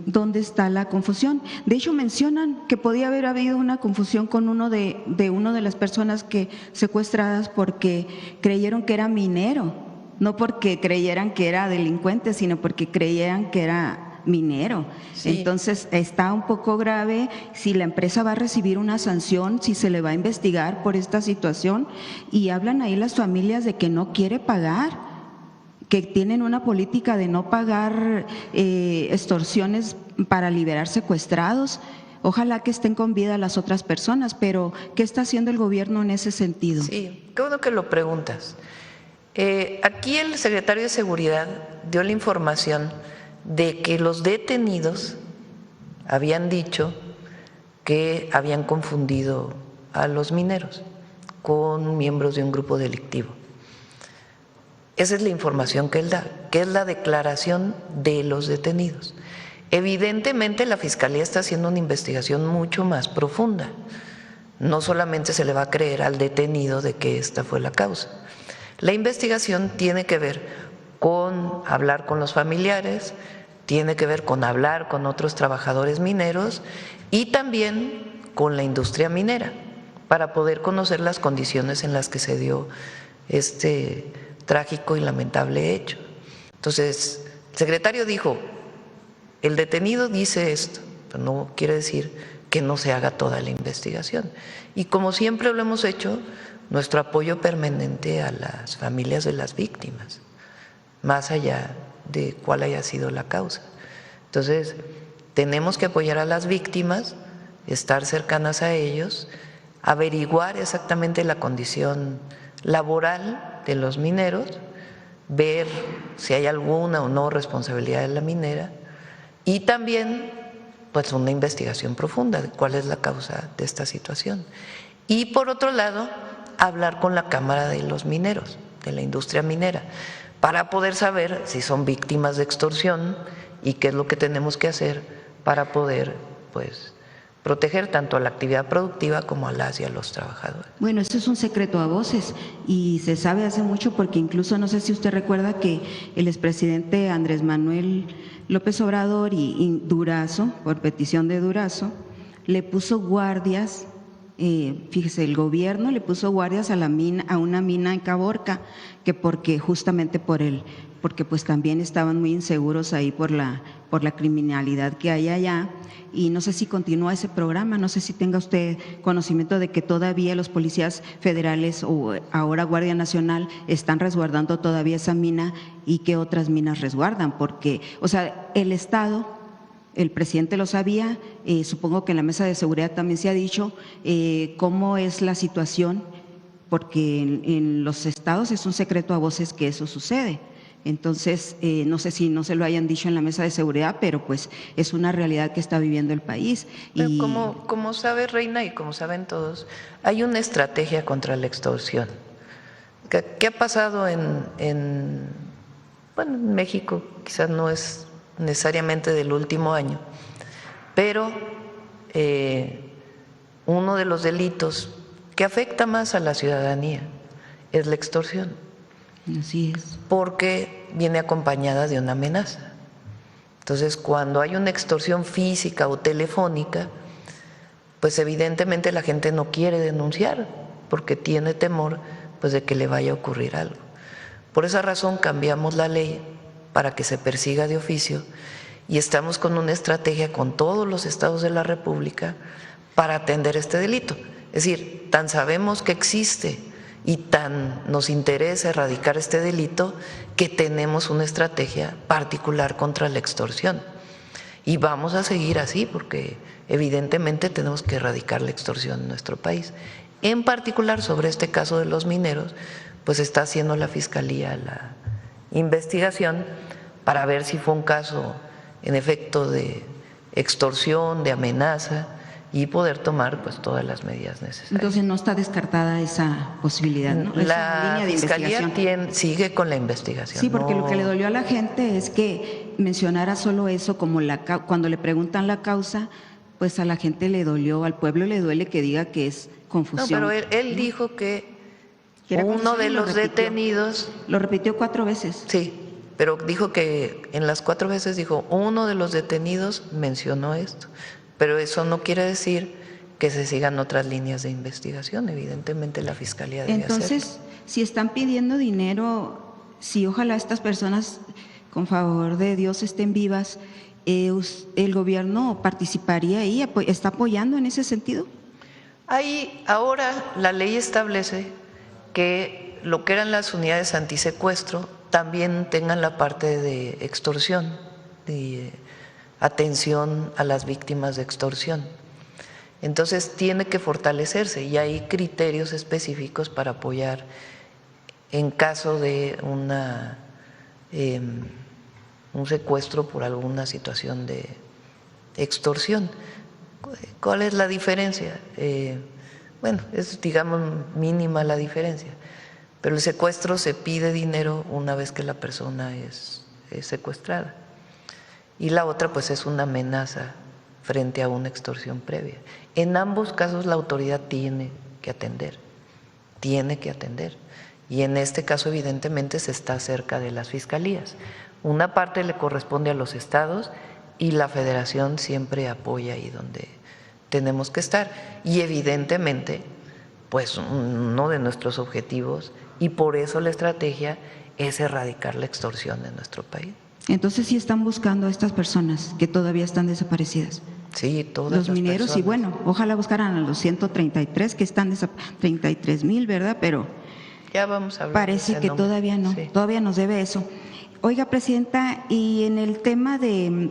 ¿dónde está la confusión? De hecho, mencionan que podía haber habido una confusión con uno de las personas que secuestradas, porque creyeron que era minero, no porque creyeran que era delincuente, sino porque creyeran que era minero. Sí. Entonces está un poco grave si la empresa va a recibir una sanción, si se le va a investigar por esta situación, y hablan ahí las familias de que no quiere pagar, que tienen una política de no pagar extorsiones para liberar secuestrados. Ojalá que estén con vida las otras personas, pero ¿qué está haciendo el gobierno en ese sentido? Sí, qué bueno que lo preguntas. Aquí el secretario de Seguridad dio la información de que los detenidos habían dicho que habían confundido a los mineros con miembros de un grupo delictivo. Esa es la información que él da, que es la declaración de los detenidos. Evidentemente la Fiscalía está haciendo una investigación mucho más profunda. No solamente se le va a creer al detenido de que esta fue la causa. La investigación tiene que ver con hablar con los familiares, tiene que ver con hablar con otros trabajadores mineros y también con la industria minera, para poder conocer las condiciones en las que se dio este trágico y lamentable hecho. Entonces, el secretario dijo, el detenido dice esto, pero no quiere decir que no se haga toda la investigación. Y como siempre lo hemos hecho, nuestro apoyo permanente a las familias de las víctimas, más allá de cuál haya sido la causa. Entonces, tenemos que apoyar a las víctimas, estar cercanas a ellos, averiguar exactamente la condición laboral de los mineros, ver si hay alguna o no responsabilidad de la minera, y también pues una investigación profunda de cuál es la causa de esta situación. Y por otro lado, hablar con la Cámara de los Mineros, de la industria minera, para poder saber si son víctimas de extorsión y qué es lo que tenemos que hacer para poder, pues, proteger tanto a la actividad productiva como a las y a los trabajadores. Bueno, esto es un secreto a voces y se sabe hace mucho, porque incluso no sé si usted recuerda que el expresidente Andrés Manuel López Obrador y Durazo, por petición de Durazo, le puso guardias. Fíjese, el gobierno le puso guardias a una mina en Caborca, que porque justamente porque pues también estaban muy inseguros ahí por por la criminalidad que hay allá. Y no sé si continúa ese programa, no sé si tenga usted conocimiento de que todavía los policías federales o ahora Guardia Nacional están resguardando todavía esa mina y qué otras minas resguardan, porque, o sea, el Estado, el presidente lo sabía, supongo que en la mesa de seguridad también se ha dicho cómo es la situación, porque en los estados es un secreto a voces que eso sucede. Entonces, no sé si no se lo hayan dicho en la mesa de seguridad, pero pues es una realidad que está viviendo el país. Pero como sabe Reina y como saben todos, hay una estrategia contra la extorsión. ¿Qué ha pasado en México? Quizás no es necesariamente del último año, pero uno de los delitos que afecta más a la ciudadanía es la extorsión. Así es. Porque viene acompañada de una amenaza. Entonces, cuando hay una extorsión física o telefónica, pues evidentemente la gente no quiere denunciar porque tiene temor pues de que le vaya a ocurrir algo. Por esa razón cambiamos la ley para que se persiga de oficio y estamos con una estrategia con todos los estados de la República para atender este delito. Es decir, tan sabemos que existe y tan nos interesa erradicar este delito que tenemos una estrategia particular contra la extorsión. Y vamos a seguir así porque evidentemente tenemos que erradicar la extorsión en nuestro país. En particular sobre este caso de los mineros, pues está haciendo la Fiscalía la investigación para ver si fue un caso en efecto de extorsión, de amenaza, y poder tomar pues todas las medidas necesarias. Entonces no está descartada esa posibilidad, ¿no? La Fiscalía sigue con la investigación. Sí, porque lo que le dolió a la gente es que mencionara solo eso como cuando le preguntan la causa, pues a la gente le dolió, al pueblo le duele que diga que es confusión. No, pero él dijo que uno de los detenidos… Lo repitió 4 veces. Sí, pero dijo que en las 4 veces dijo, uno de los detenidos mencionó esto. Pero eso no quiere decir que se sigan otras líneas de investigación. Evidentemente la Fiscalía debe hacerlo. Entonces, si están pidiendo dinero, si ojalá estas personas, con favor de Dios, estén vivas, ¿el gobierno participaría ahí, está apoyando en ese sentido? Ahí ahora la ley establece que lo que eran las unidades antisecuestro también tengan la parte de extorsión, de atención a las víctimas de extorsión. Entonces tiene que fortalecerse y hay criterios específicos para apoyar en caso de un secuestro por alguna situación de extorsión. ¿Cuál es la diferencia? Bueno, es digamos mínima la diferencia, pero el secuestro se pide dinero una vez que la persona es secuestrada. Y la otra pues es una amenaza frente a una extorsión previa. En ambos casos la autoridad tiene que atender. Y en este caso evidentemente se está cerca de las fiscalías. Una parte le corresponde a los estados y la federación siempre apoya ahí donde tenemos que estar. Y evidentemente pues uno de nuestros objetivos y por eso la estrategia es erradicar la extorsión en nuestro país. Entonces sí están buscando a estas personas que todavía están desaparecidas. Sí, todos los mineros personas. Y bueno, ojalá buscaran a los 133 que están 33,000, ¿verdad? Pero ya vamos a hablar parece que nombre. Todavía no, sí. Todavía nos debe eso. Oiga, Presidenta, y en el tema de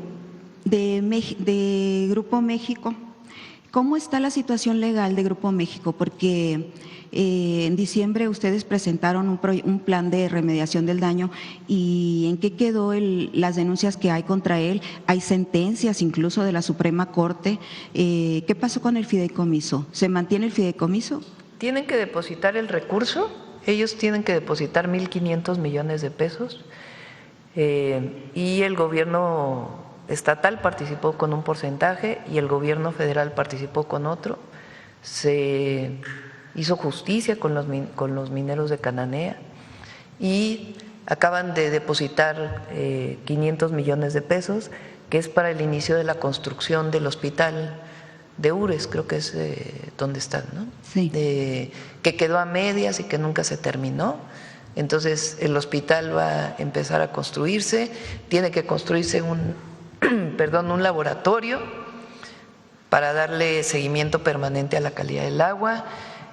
Grupo México, ¿cómo está la situación legal de Grupo México? Porque en diciembre ustedes presentaron un plan de remediación del daño y ¿en qué quedó las denuncias que hay contra él? Hay sentencias incluso de la Suprema Corte. ¿Qué pasó con el fideicomiso? ¿Se mantiene el fideicomiso? Tienen que depositar el recurso, ellos tienen que depositar 1,500 millones de pesos y el gobierno estatal participó con un porcentaje y el gobierno federal participó con otro. Se hizo justicia con los mineros de Cananea y acaban de depositar 500 millones de pesos, que es para el inicio de la construcción del hospital de Ures, creo que es donde están, ¿no? Sí. Que quedó a medias y que nunca se terminó. Entonces el hospital va a empezar a construirse, tiene que construirse perdón, un laboratorio para darle seguimiento permanente a la calidad del agua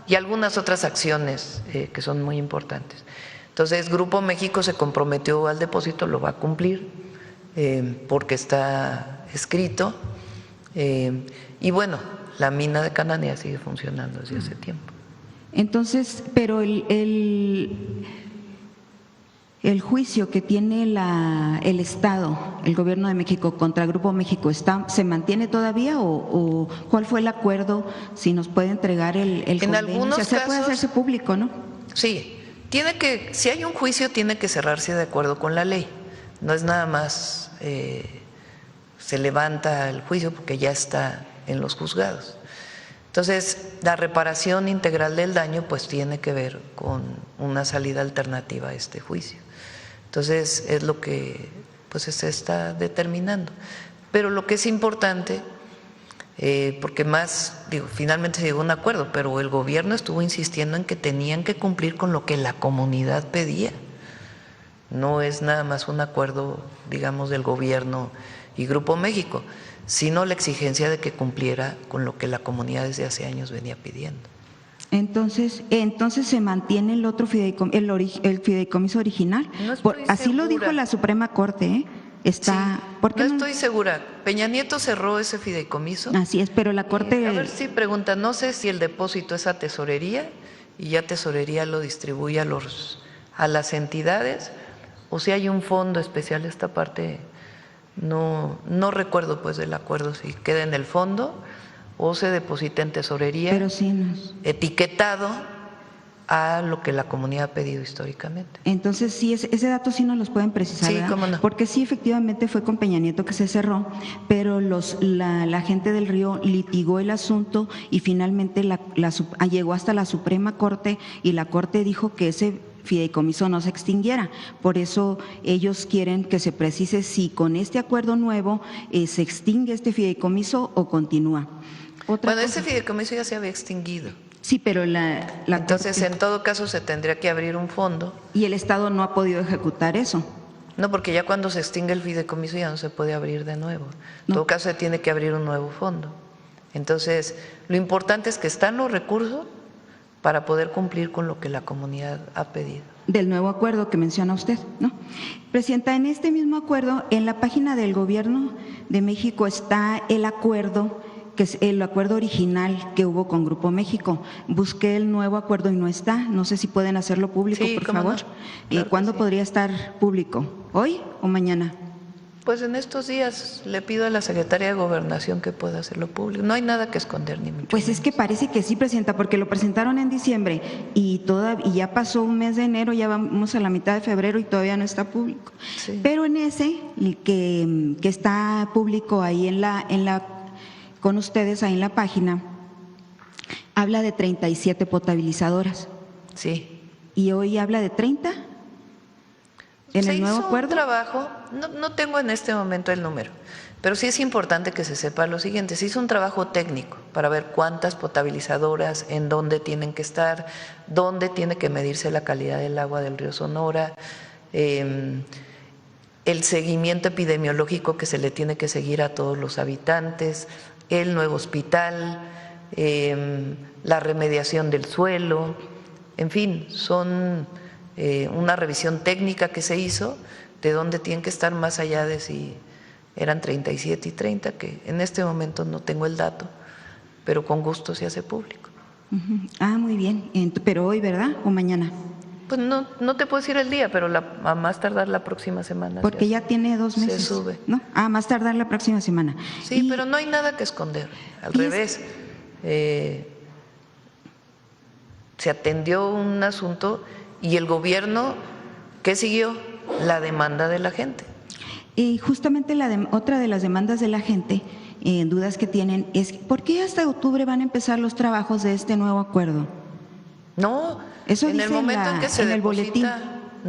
y algunas otras acciones que son muy importantes. Entonces, Grupo México se comprometió al depósito, lo va a cumplir porque está escrito. Y bueno, la mina de Cananea sigue funcionando desde hace tiempo. Entonces, pero el juicio que tiene el Estado, el Gobierno de México contra el Grupo México, ¿se mantiene todavía o cuál fue el acuerdo? Si nos puede entregar el En convenio. algunos Se puede casos, hacerse público, ¿no? Sí, si hay un juicio tiene que cerrarse de acuerdo con la ley. No es nada más se levanta el juicio porque ya está en los juzgados. Entonces, la reparación integral del daño pues tiene que ver con una salida alternativa a este juicio. Entonces, es lo que pues se está determinando. Pero lo que es importante, porque finalmente se llegó a un acuerdo, pero el gobierno estuvo insistiendo en que tenían que cumplir con lo que la comunidad pedía. No es nada más un acuerdo, digamos, del gobierno y Grupo México, sino la exigencia de que cumpliera con lo que la comunidad desde hace años venía pidiendo. Entonces se mantiene el otro el fideicomiso original. No estoy así lo segura. dijo la Suprema Corte, ¿eh? Está. Sí, ¿por qué no estoy segura. Peña Nieto cerró ese fideicomiso. Así es, pero la Corte. A ver si pregunta, no sé si el depósito es a tesorería y ya tesorería lo distribuye a las entidades o si hay un fondo especial. Esta parte no recuerdo pues del acuerdo, si queda en el fondo o se deposita en tesorería, Pero sí etiquetado a lo que la comunidad ha pedido históricamente. Entonces, sí, ese dato sí nos los pueden precisar, Sí, ¿verdad? cómo no. Porque sí, efectivamente fue con Peña Nieto que se cerró, pero la gente del Río litigó el asunto y finalmente llegó hasta la Suprema Corte y la Corte dijo que ese fideicomiso no se extinguiera. Por eso ellos quieren que se precise si con este acuerdo nuevo se extingue este fideicomiso o continúa. Ese fideicomiso ya se había extinguido. Sí, pero entonces en todo caso se tendría que abrir un fondo. Y el Estado no ha podido ejecutar eso. No, porque ya cuando se extingue el fideicomiso ya no se puede abrir de nuevo. En No. todo caso se tiene que abrir un nuevo fondo. Entonces, lo importante es que están los recursos para poder cumplir con lo que la comunidad ha pedido. Del nuevo acuerdo que menciona usted, ¿no? Presidenta, en este mismo acuerdo, en la página del Gobierno de México está el acuerdo, que es el acuerdo original que hubo con Grupo México. Busqué el nuevo acuerdo y no está. No sé si pueden hacerlo público, Sí, por cómo favor. no. Claro ¿Cuándo que sí. podría estar público? ¿Hoy o mañana? Pues en estos días le pido a la Secretaría de Gobernación que pueda hacerlo público. No hay nada que esconder ni mucho. Pues es que parece que sí, Presidenta, porque lo presentaron en diciembre y ya pasó un mes de enero, ya vamos a la mitad de febrero y todavía no está público. Sí. Pero en ese, el que está público ahí con ustedes ahí en la página, habla de 37 potabilizadoras. Sí. ¿Y hoy habla de 30? ¿En Se el nuevo hizo acuerdo? un trabajo, no tengo en este momento el número, pero sí es importante que se sepa lo siguiente: se hizo un trabajo técnico para ver cuántas potabilizadoras, en dónde tienen que estar, dónde tiene que medirse la calidad del agua del río Sonora, el seguimiento epidemiológico que se le tiene que seguir a todos los habitantes, el nuevo hospital, la remediación del suelo, en fin, son una revisión técnica que se hizo de dónde tienen que estar, más allá de si eran 37 y 30, que en este momento no tengo el dato, pero con gusto se hace público. Ujú. Ah, muy bien. Pero hoy, ¿verdad? ¿O mañana? Pues no te puedo decir el día, pero a más tardar la próxima semana. Porque ya tiene 2 meses. Se sube. ¿No? Ah, más tardar la próxima semana. Sí, pero no hay nada que esconder. Al revés, se atendió un asunto y el gobierno, ¿qué siguió? La demanda de la gente. Y justamente otra de las demandas de la gente, dudas que tienen, es ¿por qué hasta octubre van a empezar los trabajos de este nuevo acuerdo? No, Eso en el dice momento en que se en el deposita, boletín.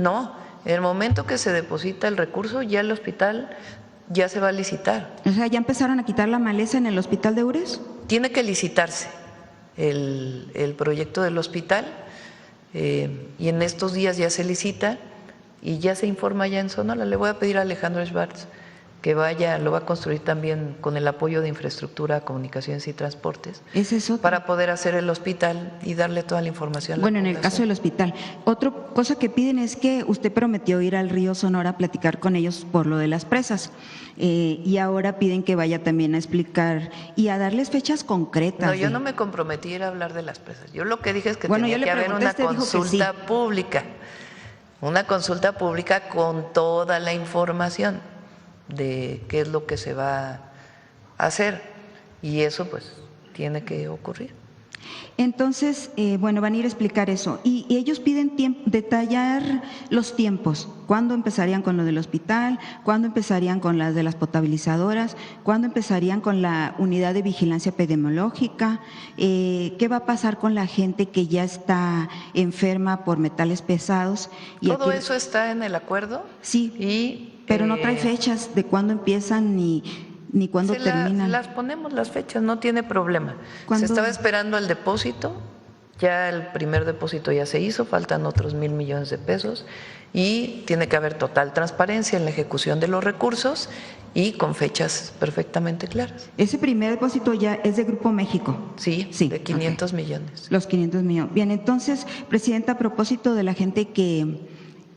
no, en el momento que se deposita el recurso, ya el hospital ya se va a licitar. O sea, ¿ya empezaron a quitar la maleza en el hospital de Ures? Tiene que licitarse el proyecto del hospital y en estos días ya se licita y ya se informa ya en Sonora. Le voy a pedir a Alejandro Schwartz que lo va a construir también con el apoyo de infraestructura, comunicaciones y transportes, Ese es otro. para poder hacer el hospital y darle toda la información a la Bueno, en el población. caso del hospital. Otra cosa que piden es que usted prometió ir al río Sonora a platicar con ellos por lo de las presas, y ahora piden que vaya también a explicar y a darles fechas concretas. No, yo no me comprometí a ir a hablar de las presas. Yo lo que dije es que Bueno, tenía yo le que haber pregunté, una usted dijo que sí. consulta pública, una consulta pública con toda la información de qué es lo que se va a hacer, y eso pues tiene que ocurrir. Entonces, bueno, van a ir a explicar eso. Y ellos piden detallar los tiempos. ¿Cuándo empezarían con lo del hospital? ¿Cuándo empezarían con las de las potabilizadoras? ¿Cuándo empezarían con la unidad de vigilancia epidemiológica? ¿Qué va a pasar con la gente que ya está enferma por metales pesados? Y ¿Todo aquí- eso está en el acuerdo? Sí, pero no trae fechas de cuándo empiezan ni cuándo terminan. Las ponemos las fechas, no tiene problema. ¿Cuándo? Se estaba esperando el depósito, ya el primer depósito ya se hizo, faltan otros 1,000 millones de pesos, y tiene que haber total transparencia en la ejecución de los recursos y con fechas perfectamente claras. Ese primer depósito ya es de Grupo México. Sí, Sí, de 500 millones. Los 500 millones. Bien, entonces, Presidenta, a propósito de la gente que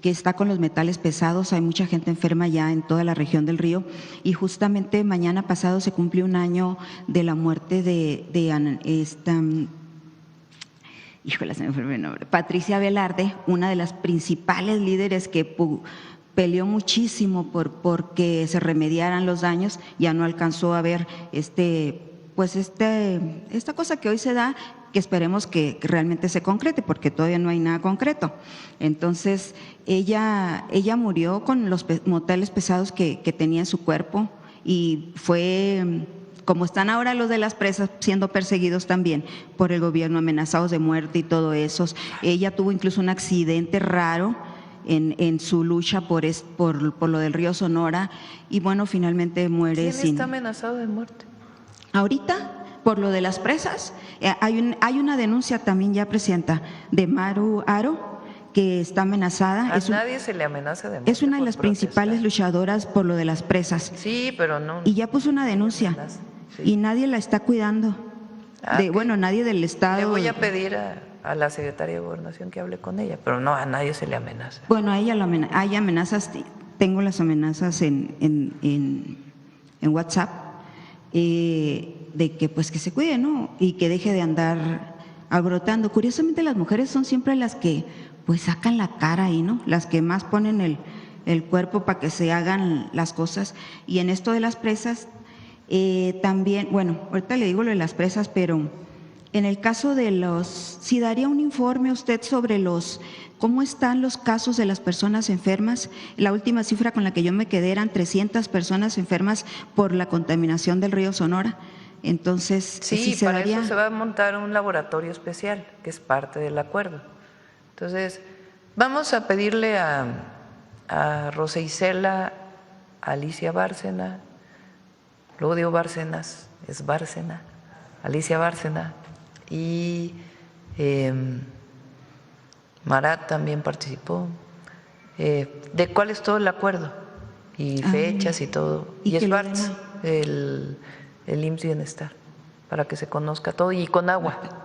está con los metales pesados, hay mucha gente enferma ya en toda la región del Río, y justamente mañana pasado se cumplió un año de la muerte de híjole, se me fue el nombre, Patricia Velarde, una de las principales líderes que peleó muchísimo porque se remediaran los daños. Ya no alcanzó a ver esta cosa que hoy se da, que esperemos que realmente se concrete, porque todavía no hay nada concreto. Entonces, ella murió con los metales pesados que tenía en su cuerpo, y fue, como están ahora los de las presas siendo perseguidos también por el gobierno, amenazados de muerte y todo eso. Ella tuvo incluso un accidente raro en su lucha por lo del río Sonora, y bueno, finalmente muere. ¿Quién está amenazado de muerte? Ahorita, por lo de las presas, hay una denuncia también ya, Presidenta, de Maru Aro, que está amenazada. A nadie se le amenaza de muerte. Es una de por las protestar. principales luchadoras por lo de las presas. Sí, pero no. Y ya puso una denuncia, Sí. y nadie la está cuidando. Bueno, nadie del Estado. Le voy a pedir a la secretaria de Gobernación que hable con ella, pero no, a nadie se le amenaza. Bueno, a ella hay amenazas, tengo las amenazas en WhatsApp, de que pues que se cuide, ¿no? Y que deje de andar alborotando. Curiosamente, las mujeres son siempre las que pues sacan la cara ahí, ¿no? Las que más ponen el cuerpo para que se hagan las cosas. Y en esto de las presas, también, bueno, ahorita le digo lo de las presas, pero en el caso de si daría un informe usted sobre cómo están los casos de las personas enfermas. La última cifra con la que yo me quedé eran 300 personas enfermas por la contaminación del río Sonora. Entonces, sí, se para daría... eso se va a montar un laboratorio especial, que es parte del acuerdo. Entonces, vamos a pedirle a Rosa Isela, a Alicia Bárcena, luego digo Bárcenas, es Bárcena, Alicia Bárcena, y Marat también participó, de cuál es todo el acuerdo, y fechas y todo, y es Bartz, el IMSS Bienestar, para que se conozca todo, y con agua.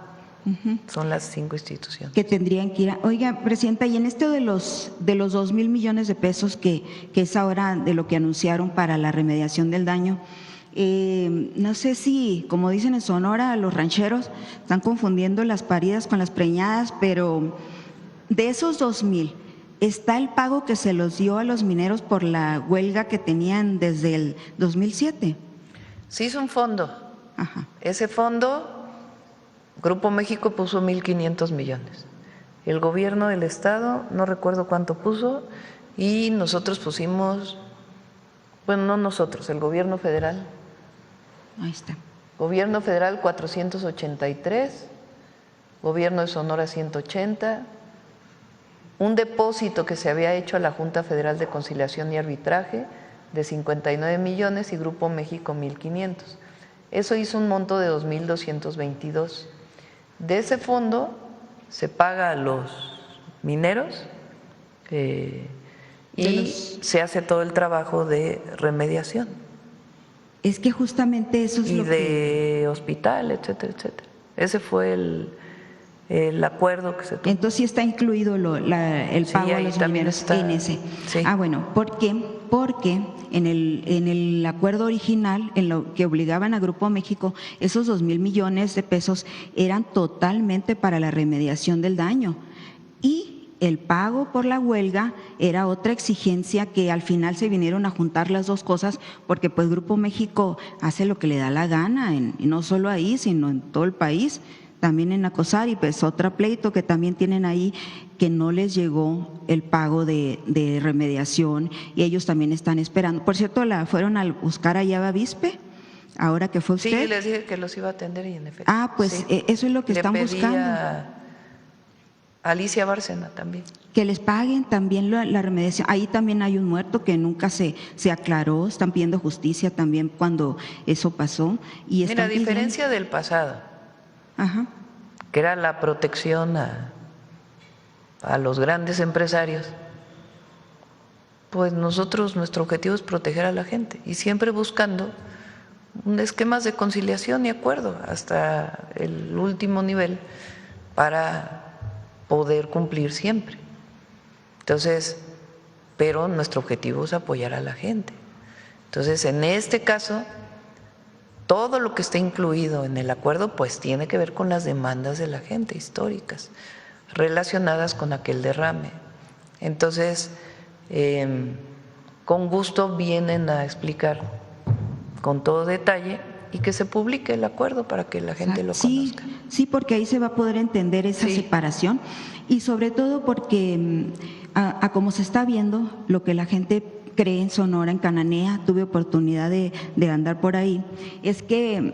Son las 5 instituciones. Que tendrían que ir Oiga, Presidenta, y en esto de los 2,000 millones de pesos, que es ahora de lo que anunciaron para la remediación del daño, no sé si, como dicen en Sonora, los rancheros están confundiendo las paridas con las preñadas, pero de esos 2,000, ¿está el pago que se los dio a los mineros por la huelga que tenían desde el 2007? Se hizo un fondo. Ajá. Ese fondo, Grupo México puso 1,500 millones. El gobierno del Estado, no recuerdo cuánto puso, y nosotros pusimos, bueno, no nosotros, el gobierno federal. Ahí está. Gobierno federal 483, gobierno de Sonora 180, un depósito que se había hecho a la Junta Federal de Conciliación y Arbitraje de 59 millones y Grupo México 1,500. Eso hizo un monto de 2,222. De ese fondo se paga a los mineros y se hace todo el trabajo de remediación. Es que justamente eso es y lo de hospital, etcétera, etcétera. Ese fue el acuerdo que se tomó. Entonces sí está incluido el pago Sí, a ahí los también mineros está, en ese. sí. Bueno, ¿por qué? Porque en el acuerdo original, en lo que obligaban a Grupo México, esos 2,000 millones de pesos eran totalmente para la remediación del daño. Y el pago por la huelga era otra exigencia que al final se vinieron a juntar las dos cosas, porque pues Grupo México hace lo que le da la gana, y no solo ahí, sino en todo el país, también en Nacosari, pues otro pleito que también tienen ahí, que no les llegó el pago de remediación y ellos también están esperando. Por cierto, la fueron a buscar allá a Bavispe, ahora que fue usted. Sí, les dije que los iba a atender y en efecto. Pues sí. Eso es lo que Le están pedí buscando. A Alicia Bárcena también. Que les paguen también la remediación. Ahí también hay un muerto que nunca se aclaró, están pidiendo justicia también cuando eso pasó. Y Mira, a diferencia del pasado, ajá, que era la protección a los grandes empresarios, pues nosotros, nuestro objetivo es proteger a la gente y siempre buscando esquemas de conciliación y acuerdo hasta el último nivel para poder cumplir siempre. Entonces, pero nuestro objetivo es apoyar a la gente. Entonces, en este caso, todo lo que esté incluido en el acuerdo, pues tiene que ver con las demandas de la gente históricas relacionadas con aquel derrame. Entonces, con gusto vienen a explicar con todo detalle y que se publique el acuerdo para que la gente lo conozca. Sí, porque ahí se va a poder entender esa separación y sobre todo porque a como se está viendo lo que la gente cree en Sonora, en Cananea, tuve oportunidad de andar por ahí, es que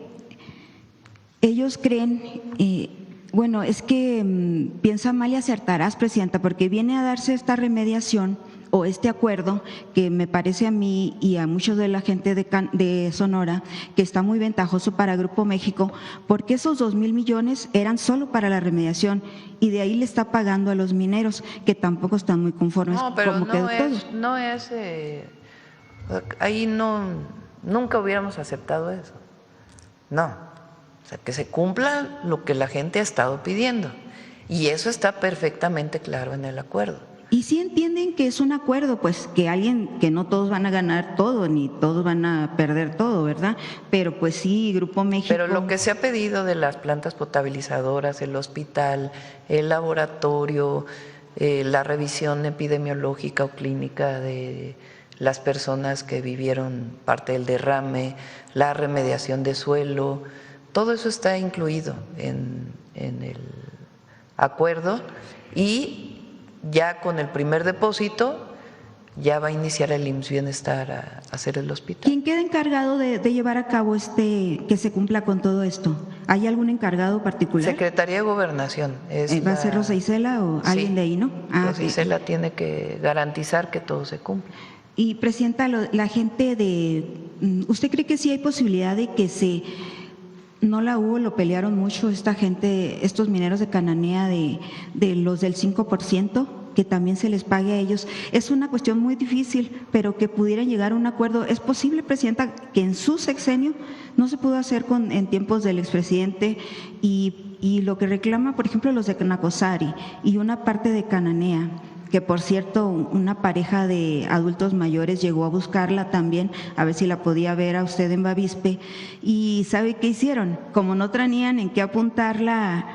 ellos creen, es que piensa mal y acertarás, Presidenta, porque viene a darse esta remediación o este acuerdo que me parece a mí y a muchos de la gente de Sonora que está muy ventajoso para Grupo México, porque esos 2,000 millones eran solo para la remediación y de ahí le está pagando a los mineros que tampoco están muy conformes. No, pero como quedó todo. Ahí nunca hubiéramos aceptado eso. No, o sea, que se cumpla lo que la gente ha estado pidiendo y eso está perfectamente claro en el acuerdo. Y sí entienden que es un acuerdo, pues que no todos van a ganar todo, ni todos van a perder todo, ¿verdad? Pero pues sí, Grupo México… Pero lo que se ha pedido de las plantas potabilizadoras, el hospital, el laboratorio, la revisión epidemiológica o clínica de las personas que vivieron parte del derrame, la remediación de suelo, todo eso está incluido en el acuerdo y ya con el primer depósito ya va a iniciar el IMSS Bienestar a hacer el hospital. ¿Quién queda encargado de llevar a cabo que se cumpla con todo esto? ¿Hay algún encargado particular? Secretaría de Gobernación. ¿Va a ser Rosa Isela o alguien de ahí, no? Rosa Isela tiene que garantizar que todo se cumpla. Y Presidenta, la gente ¿usted cree que sí hay posibilidad de que no la hubo, lo pelearon mucho esta gente, estos mineros de Cananea, de los del 5%, que también se les pague a ellos? Es una cuestión muy difícil, pero que pudieran llegar a un acuerdo. ¿Es posible, Presidenta, que en su sexenio no se pudo hacer en tiempos del expresidente y lo que reclama, por ejemplo, los de Nacosari y una parte de Cananea? Que por cierto, una pareja de adultos mayores llegó a buscarla también, a ver si la podía ver a usted en Bavispe, y ¿sabe qué hicieron? Como no tenían en qué apuntar la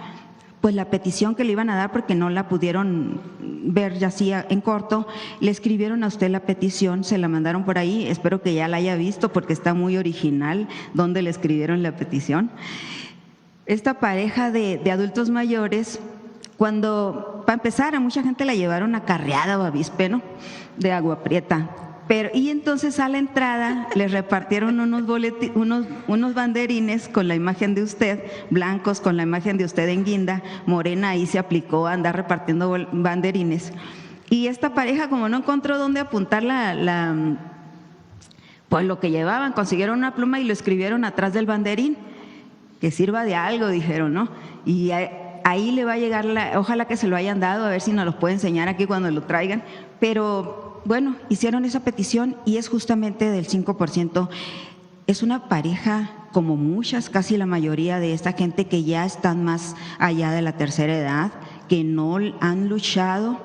petición que le iban a dar porque no la pudieron ver ya así en corto, le escribieron a usted la petición, se la mandaron por ahí, espero que ya la haya visto porque está muy original donde le escribieron la petición. Esta pareja de adultos mayores… para empezar, a mucha gente la llevaron acarreada a Bavispe, ¿no? De Agua Prieta. Y entonces a la entrada les repartieron unos banderines con la imagen de usted, blancos con la imagen de usted en guinda. Morena ahí se aplicó a andar repartiendo banderines. Y esta pareja, como no encontró dónde apuntar pues lo que llevaban, consiguieron una pluma y lo escribieron atrás del banderín. Que sirva de algo, dijeron, ¿no? Y ahí le va a llegar, ojalá que se lo hayan dado, a ver si nos lo puede enseñar aquí cuando lo traigan, pero bueno, hicieron esa petición y es justamente del 5%. Es una pareja como muchas, casi la mayoría de esta gente que ya están más allá de la tercera edad, que no han luchado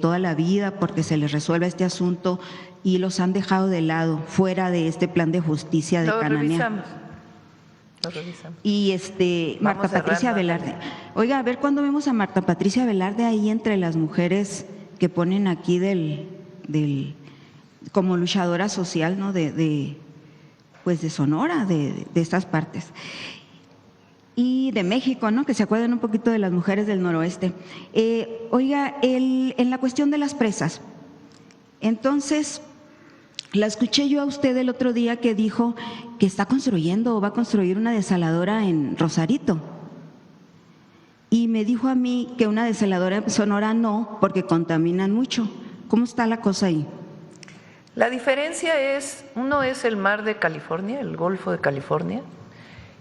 toda la vida porque se les resuelva este asunto y los han dejado de lado, fuera de este plan de justicia de Cananea. Lo revisamos. Y Marta Vamos Patricia cerrando, Velarde. Oiga, a ver cuándo vemos a Marta Patricia Velarde ahí entre las mujeres que ponen aquí como luchadora social, ¿no? Pues de Sonora, de estas partes. Y de México, ¿no? Que se acuerden un poquito de las mujeres del noroeste. Oiga, en la cuestión de las presas, entonces, la escuché yo a usted el otro día que dijo que está construyendo o va a construir una desaladora en Rosarito. Y me dijo a mí que una desaladora en Sonora no, porque contaminan mucho. ¿Cómo está la cosa ahí? La diferencia es, uno es el mar de California, el Golfo de California,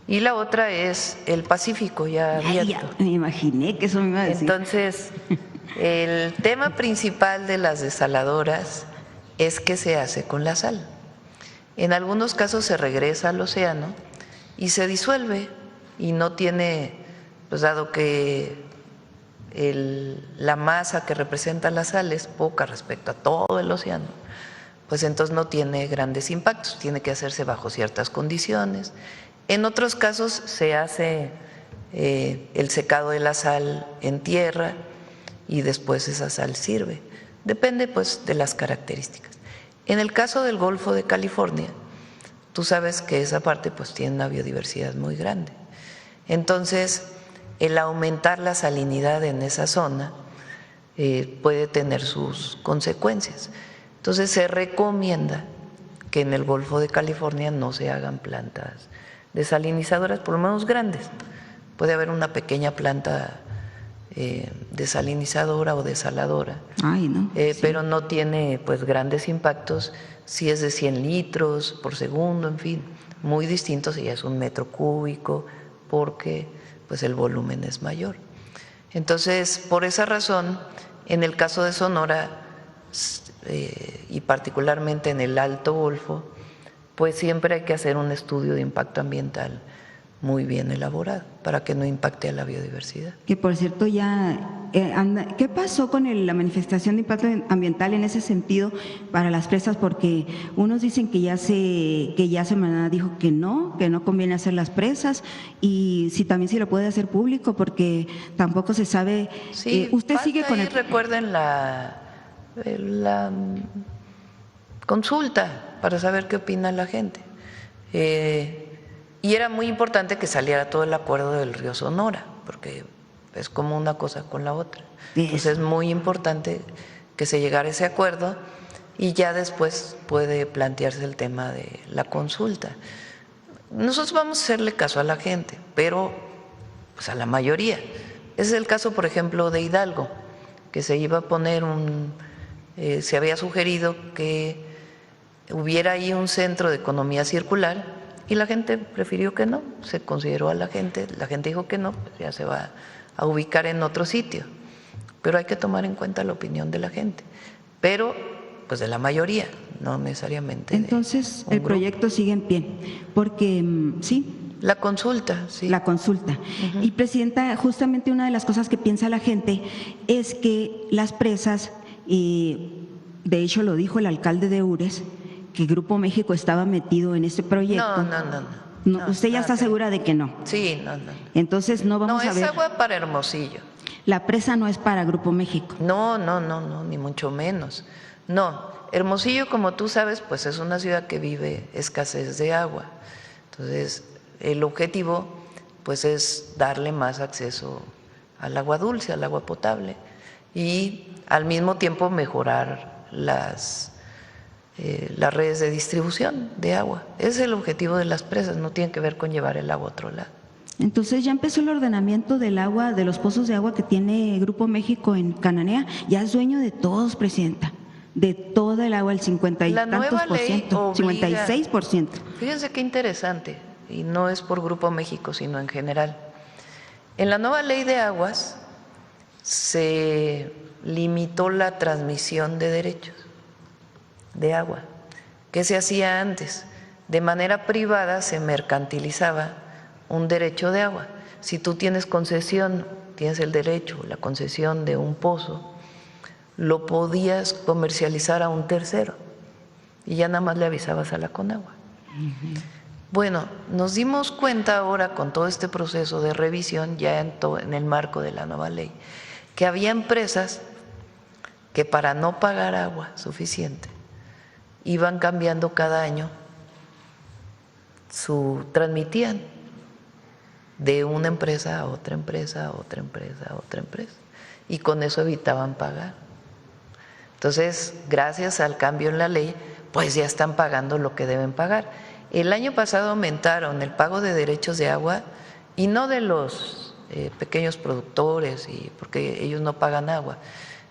y la otra es el Pacífico ya abierto. Me imaginé que eso me iba a decir. Entonces, el tema principal de las desaladoras es que se hace con la sal. En algunos casos se regresa al océano y se disuelve y no tiene, pues dado que la masa que representa la sal es poca respecto a todo el océano, pues entonces no tiene grandes impactos, tiene que hacerse bajo ciertas condiciones. En otros casos se hace el secado de la sal en tierra y después esa sal sirve. Depende pues de las características. En el caso del Golfo de California, tú sabes que esa parte pues tiene una biodiversidad muy grande. Entonces, el aumentar la salinidad en esa zona puede tener sus consecuencias. Entonces, se recomienda que en el Golfo de California no se hagan plantas desalinizadoras, por lo menos grandes. Puede haber una pequeña planta desalinizadora o desaladora, sí. Pero no tiene pues grandes impactos si es de 100 litros por segundo, en fin, muy distinto si ya es 1 metro cúbico, porque pues el volumen es mayor. Entonces, por esa razón, en el caso de Sonora y particularmente en el Alto Golfo, pues siempre hay que hacer un estudio de impacto ambiental muy bien elaborado para que no impacte a la biodiversidad. Que por cierto ya ¿qué pasó con la manifestación de impacto ambiental en ese sentido para las presas? Porque unos dicen que ya Semana dijo que no conviene hacer las presas, y si también lo puede hacer público, porque tampoco se sabe. Sí, usted sigue con recuerden la consulta para saber qué opina la gente. Y era muy importante que saliera todo el acuerdo del río Sonora, porque es como una cosa con la otra. Entonces es muy importante que se llegara a ese acuerdo y ya después puede plantearse el tema de la consulta. Nosotros vamos a hacerle caso a la gente, pero pues a la mayoría. Ese es el caso, por ejemplo, de Hidalgo, que se iba a poner se había sugerido que hubiera ahí un centro de economía circular, y la gente prefirió que no, se consideró la gente dijo que no, pues ya se va a ubicar en otro sitio. Pero hay que tomar en cuenta la opinión de la gente, pero pues de la mayoría, no necesariamente. Entonces el proyecto sigue en pie, porque sí. La consulta, sí. La consulta. Y Presidenta, justamente una de las cosas que piensa la gente es que las presas, de hecho lo dijo el alcalde de Ures, que Grupo México estaba metido en este proyecto. No. ¿Usted ya está segura de que no? Sí, no. Entonces no vamos a ver. No, es agua para Hermosillo. La presa no es para Grupo México. No, ni mucho menos. No, Hermosillo, como tú sabes, pues es una ciudad que vive escasez de agua. Entonces, el objetivo pues es darle más acceso al agua dulce, al agua potable, y al mismo tiempo mejorar las redes de distribución de agua. Ese es el objetivo de las presas, no tiene que ver con llevar el agua a otro lado. Entonces ya empezó el ordenamiento del agua, de los pozos de agua que tiene Grupo México en Cananea. Ya es dueño de todos, Presidenta, de toda el agua, el 50 y tantos por ciento, 56%. Fíjense qué interesante, y no es por Grupo México, sino en general. En la nueva ley de aguas se limitó la transmisión de derechos. de agua. ¿Qué se hacía antes? De manera privada se mercantilizaba un derecho de agua. Si tú tienes concesión, tienes el derecho, la concesión de un pozo, lo podías comercializar a un tercero y ya nada más le avisabas a la Conagua. Bueno, nos dimos cuenta ahora con todo este proceso de revisión, ya en el marco de la nueva ley, que había empresas que para no pagar agua suficiente iban cambiando cada año, transmitían de una empresa a otra empresa, a otra empresa, a otra empresa, y con eso evitaban pagar. Entonces, gracias al cambio en la ley, pues ya están pagando lo que deben pagar. El año pasado aumentaron el pago de derechos de agua, y no de los pequeños productores, porque ellos no pagan agua,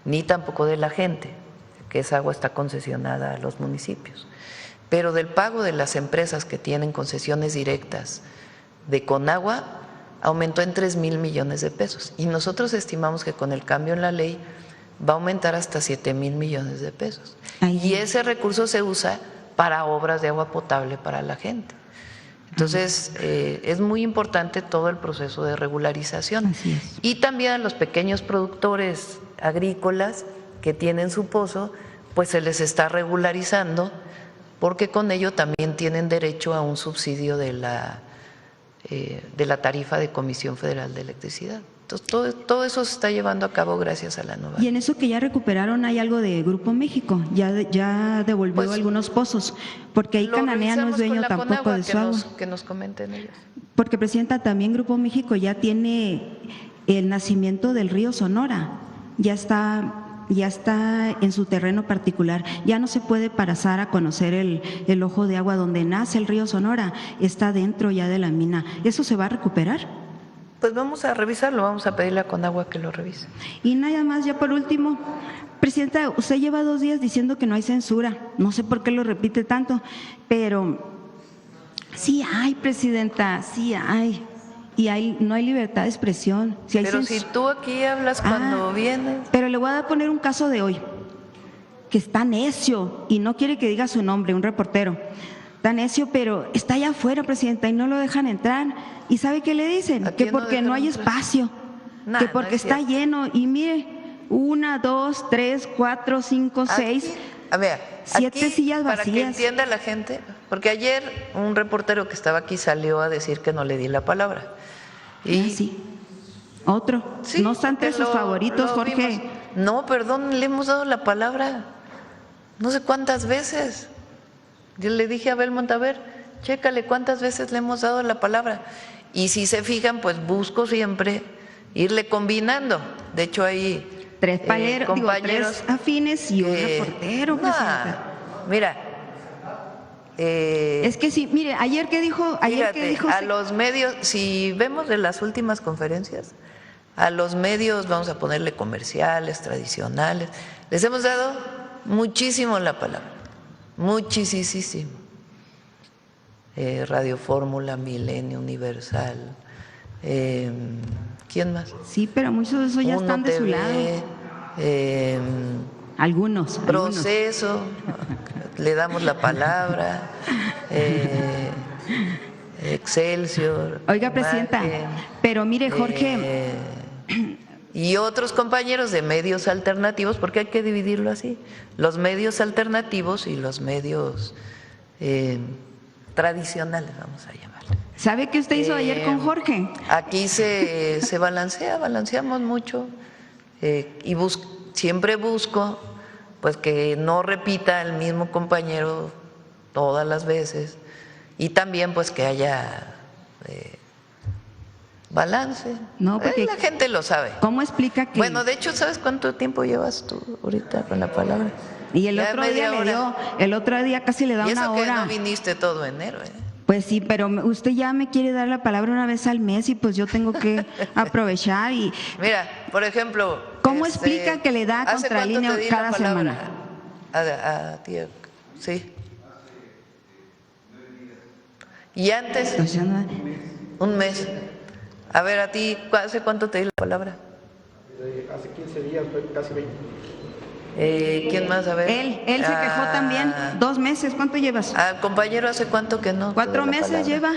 ni tampoco de la gente, que esa agua está concesionada a los municipios, pero del pago de las empresas que tienen concesiones directas de Conagua aumentó en 3,000 millones de pesos, y nosotros estimamos que con el cambio en la ley va a aumentar hasta 7,000 millones de pesos. Y ese recurso se usa para obras de agua potable para la gente. Entonces, es muy importante todo el proceso de regularización. Así es. Y también a los pequeños productores agrícolas que tienen su pozo, pues se les está regularizando, porque con ello también tienen derecho a un subsidio de la tarifa de Comisión Federal de Electricidad. Entonces, todo eso se está llevando a cabo gracias a la nueva. Y en eso que ya recuperaron hay algo de Grupo México, ya devolvió Pues, algunos pozos, porque ahí Lo Cananea no es revisamos dueño con la tampoco Conagua, de su agua. que nos comenten ellos. Porque, Presidenta, también Grupo México ya tiene el nacimiento del río Sonora, ya está en su terreno particular, ya no se puede pasar a conocer el ojo de agua donde nace el río Sonora, está dentro ya de la mina. ¿Eso se va a recuperar? Pues vamos a revisarlo, vamos a pedirle a Conagua que lo revise. Y nada más, ya por último, Presidenta, usted lleva 2 días diciendo que no hay censura, no sé por qué lo repite tanto, pero sí hay, Presidenta, sí hay. Y no hay libertad de expresión. Pero si tú aquí hablas cuando vienes. Pero le voy a poner un caso de hoy, que está necio y no quiere que diga su nombre, un reportero. Está necio, pero está allá afuera, Presidenta, y no lo dejan entrar. ¿Y sabe qué le dicen? Que porque no hay espacio, que porque está lleno. Y mire, 1, 2, 3, 4, 5, 6, A ver, 7 sillas para que vacías. entienda la gente, porque ayer un reportero que estaba aquí salió a decir que no le di la palabra. Y sí. Otro. Sí, no está entre sus favoritos, Jorge. vimos. No, perdón, le hemos dado la palabra no sé cuántas veces. Yo le dije a Belmont, a ver, chécale cuántas veces le hemos dado la palabra. Y si se fijan, pues busco siempre irle combinando. De hecho, hay 3 compañeros 3 afines y un reportero, Presidenta. Mira, es que sí, mire, ayer que dijo a los medios, si vemos de las últimas conferencias, a los medios vamos a ponerle comerciales, tradicionales, les hemos dado muchísimo la palabra, muchísimo. Radio Fórmula, Milenio, Universal, ¿quién más? Sí, pero muchos de esos ya están de su lado. Algunos. Proceso, le damos la palabra, Excelsior. Oiga, Presidenta, pero mire, Jorge. Y otros compañeros de medios alternativos, porque hay que dividirlo así, los medios alternativos y los medios tradicionales, vamos a llamarlo. ¿Sabe qué usted hizo ayer con Jorge? Aquí se balanceamos mucho y siempre busco pues que no repita el mismo compañero todas las veces y también pues que haya balance. No, porque la gente lo sabe. ¿Cómo explica que? Bueno, de hecho, ¿sabes cuánto tiempo llevas tú ahorita con la palabra? Y el otro día casi le da una hora. Y eso que no viniste todo enero, Pues sí, pero usted ya me quiere dar la palabra una vez al mes y pues yo tengo que aprovechar y… Mira, por ejemplo… ¿Cómo explica que le da contralínea cada semana? A ti, sí. ¿Y antes? Un mes. A ver, a ti, ¿hace cuánto te di la palabra? Hace 15 días, casi 20. ¿Quién más? A ver. Él se quejó también. 2 meses. ¿Cuánto llevas? Al compañero, ¿hace cuánto que no? 4 meses lleva.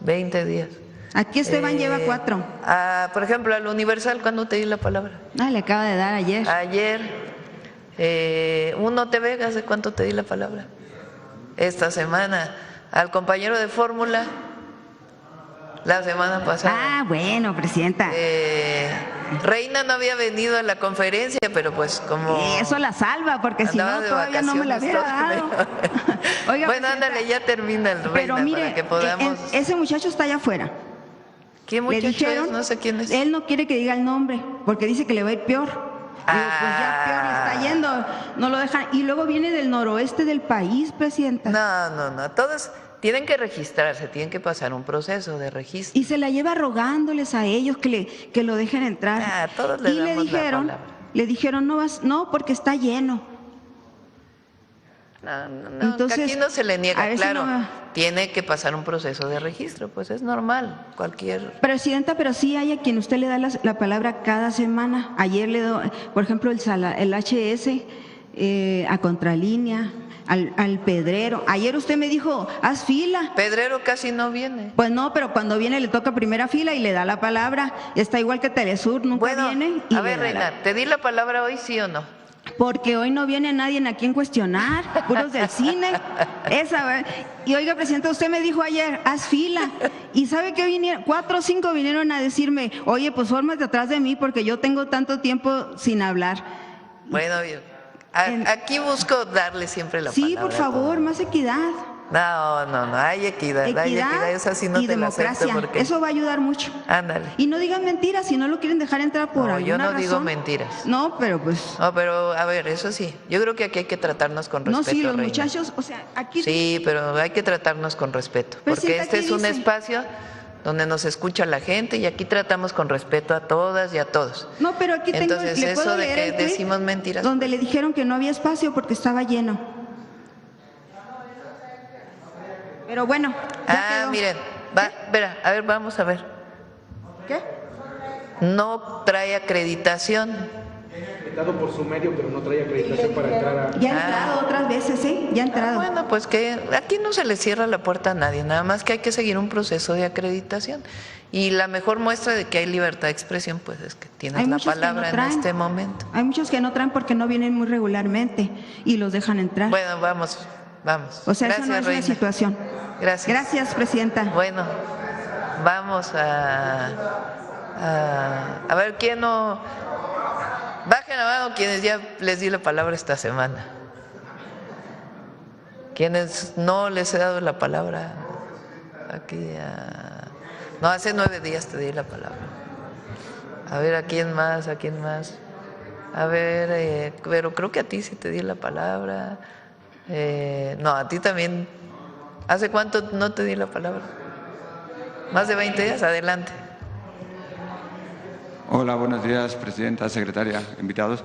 20 días. Aquí Esteban lleva 4. Por ejemplo, al Universal, ¿cuándo te di la palabra? Le acaba de dar ayer. Ayer. Uno TV, ¿hace cuánto te di la palabra? Esta semana. Al compañero de Fórmula, la semana pasada. Bueno, presidenta. Reina no había venido a la conferencia, pero pues como... Eso la salva, porque si no, todavía no me la hubiera dado. Oiga, bueno, ándale, ya termina el Reina. Pero mire, para que podamos... ese muchacho está allá afuera. ¿Qué muchacho es? No sé quién es. Él no quiere que diga el nombre, porque dice que le va a ir peor. Digo, pues ya peor le está yendo, no lo dejan. Y luego viene del noroeste del país, presidenta. No, todos tienen que registrarse, tienen que pasar un proceso de registro. Y se la lleva rogándoles a ellos que lo dejen entrar. Todos les damos la palabra. Le dijeron, no, porque está lleno. No, entonces, aquí no se le niega, claro, no tiene que pasar un proceso de registro, pues es normal, Presidenta, pero sí hay a quien usted le da la palabra cada semana. Ayer le doy, por ejemplo, el HS, a Contralínea, al Pedrero. Ayer usted me dijo, haz fila. Pedrero casi no viene. Pues no, pero cuando viene le toca primera fila y le da la palabra. Está igual que Telesur, nunca viene. A ver, Reina, ¿te di la palabra hoy, sí o no? Porque hoy no viene nadie a quien cuestionar, puros del cine. Y oiga, presidenta, usted me dijo ayer, haz fila. Y ¿sabe qué vinieron? 4 o 5 vinieron a decirme, oye, pues fórmate atrás de mí porque yo tengo tanto tiempo sin hablar. Bueno, aquí busco darle siempre la palabra. Sí, por favor, más equidad. No, hay equidad, esa sí no y te democracia. la acepto porque... Eso va a ayudar mucho. Ándale. Y no digan mentiras si no lo quieren dejar entrar por alguna razón. Yo no digo mentiras. No, pero pues... No, pero a ver, eso sí, yo creo que aquí hay que tratarnos con respeto. No, sí, los Reina. Muchachos, o sea, aquí... Sí, pero hay que tratarnos con respeto, porque este es un espacio donde nos escucha la gente y aquí tratamos con respeto a todas y a todos. No, pero aquí tengo... Entonces, eso de que decimos mentiras... Donde le dijeron que no había espacio porque estaba lleno. Pero bueno, ya quedó. Miren, a ver, vamos a ver. ¿Qué? No trae acreditación. Dado por su medio, pero no trae acreditación para entrar a... Ya ha entrado otras veces, Ya ha entrado. Bueno, pues que aquí no se le cierra la puerta a nadie, nada más que hay que seguir un proceso de acreditación. Y la mejor muestra de que hay libertad de expresión, pues es que tienes la palabra en este momento. Hay muchos que no traen porque no vienen muy regularmente y los dejan entrar. Bueno, vamos. O sea, Gracias, eso no es Reina. una situación. Gracias. Gracias, presidenta. Bueno, vamos a ver quién no... Bajen la mano quienes ya les di la palabra esta semana. Quienes no les he dado la palabra aquí. No, hace 9 días te di la palabra. A ver, ¿a quién más? A ver, pero creo que a ti sí te di la palabra. No, a ti también. ¿Hace cuánto no te di la palabra? ¿Más de 20 días? Adelante. Hola, buenos días, presidenta, secretaria, invitados.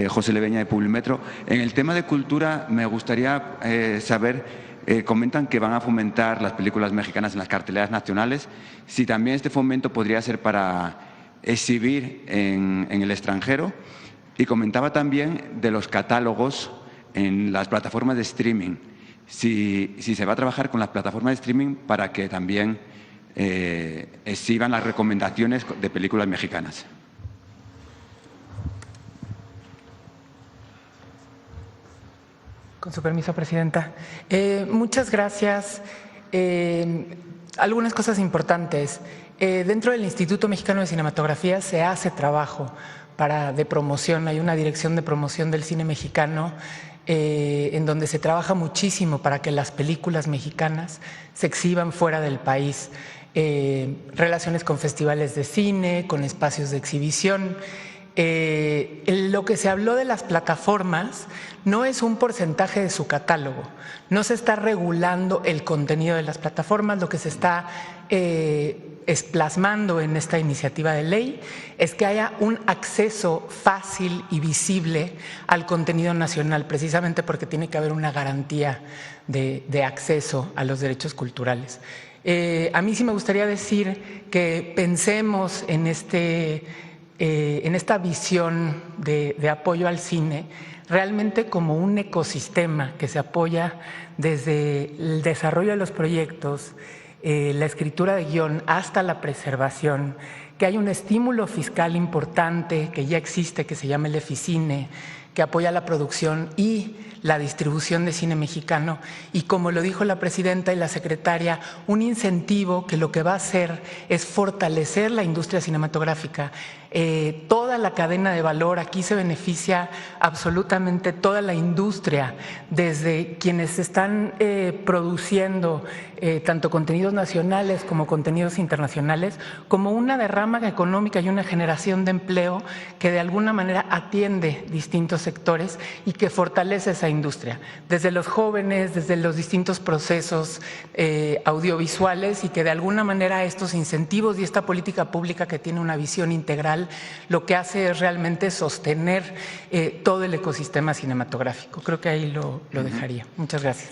José Leveña de Publimetro. En el tema de cultura me gustaría saber, comentan que van a fomentar las películas mexicanas en las carteleras nacionales, si también este fomento podría ser para exhibir en el extranjero, y comentaba también de los catálogos en las plataformas de streaming, si se va a trabajar con las plataformas de streaming para que también exhiban las recomendaciones de películas mexicanas. Con su permiso, presidenta. Muchas gracias. Algunas cosas importantes. Dentro del Instituto Mexicano de Cinematografía se hace trabajo de promoción. Hay una dirección de promoción del cine mexicano en donde se trabaja muchísimo para que las películas mexicanas se exhiban fuera del país. Relaciones con festivales de cine, con espacios de exhibición. Lo que se habló de las plataformas no es un porcentaje de su catálogo, no se está regulando el contenido de las plataformas, lo que se está plasmando en esta iniciativa de ley es que haya un acceso fácil y visible al contenido nacional, precisamente porque tiene que haber una garantía de acceso a los derechos culturales. A mí sí me gustaría decir que pensemos en este en esta visión de apoyo al cine, realmente como un ecosistema que se apoya desde el desarrollo de los proyectos, la escritura de guión hasta la preservación, que hay un estímulo fiscal importante que ya existe, que se llama el Eficine, que apoya la producción y la distribución de cine mexicano, y como lo dijo la presidenta y la secretaria, un incentivo que lo que va a hacer es fortalecer la industria cinematográfica. Toda la cadena de valor, aquí se beneficia absolutamente toda la industria, desde quienes están produciendo tanto contenidos nacionales como contenidos internacionales, como una derrama económica y una generación de empleo que de alguna manera atiende distintos sectores y que fortalece esa industria, desde los jóvenes, desde los distintos procesos audiovisuales, y que de alguna manera estos incentivos y esta política pública que tiene una visión integral lo que hace es realmente sostener todo el ecosistema cinematográfico. Creo que ahí lo dejaría. Muchas gracias.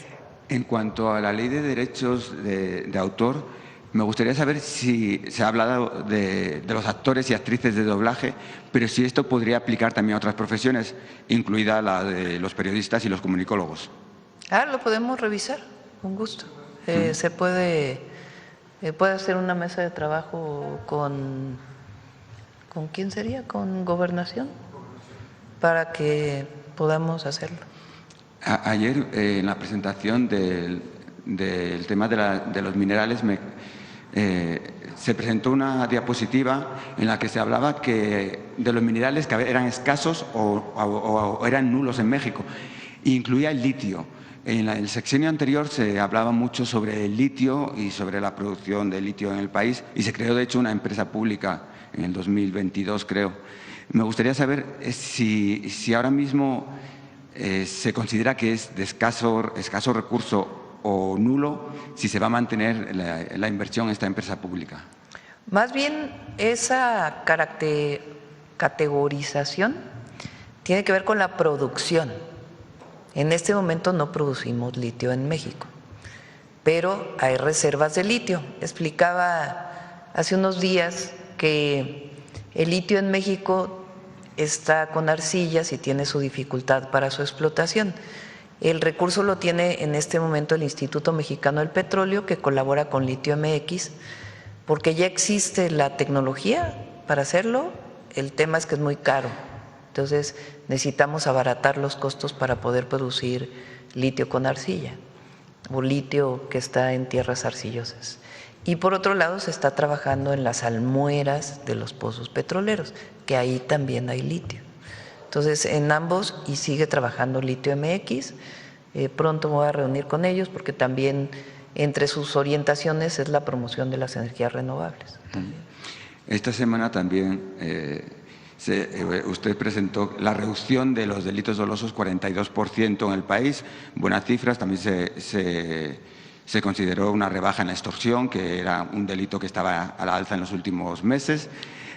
En cuanto a la ley de derechos de autor, me gustaría saber si se ha hablado de los actores y actrices de doblaje, pero si esto podría aplicar también a otras profesiones, incluida la de los periodistas y los comunicólogos. Lo podemos revisar, con gusto. Se puede hacer una mesa de trabajo ¿con quién sería? ¿Con Gobernación? Para que podamos hacerlo. Ayer, en la presentación del tema de los minerales, se presentó una diapositiva en la que se hablaba de los minerales que eran escasos o eran nulos en México. Incluía el litio. En el sexenio anterior se hablaba mucho sobre el litio y sobre la producción de litio en el país, y se creó de hecho una empresa pública en el 2022, creo. Me gustaría saber si ahora mismo se considera que es de escaso recurso o nulo, si se va a mantener la inversión en esta empresa pública. Más bien, esa categorización tiene que ver con la producción. En este momento no producimos litio en México, pero hay reservas de litio. Explicaba hace unos días que el litio en México está con arcillas y tiene su dificultad para su explotación. El recurso lo tiene en este momento el Instituto Mexicano del Petróleo, que colabora con Litio MX, porque ya existe la tecnología para hacerlo. El tema es que es muy caro, entonces necesitamos abaratar los costos para poder producir litio con arcilla o litio que está en tierras arcillosas. Y por otro lado se está trabajando en las almueras de los pozos petroleros, que ahí también hay litio. Entonces, en ambos, y sigue trabajando Litio MX, pronto me voy a reunir con ellos porque también entre sus orientaciones es la promoción de las energías renovables. Esta semana también usted presentó la reducción de los delitos dolosos 42% en el país, buenas cifras. También se consideró una rebaja en la extorsión, que era un delito que estaba a la alza en los últimos meses.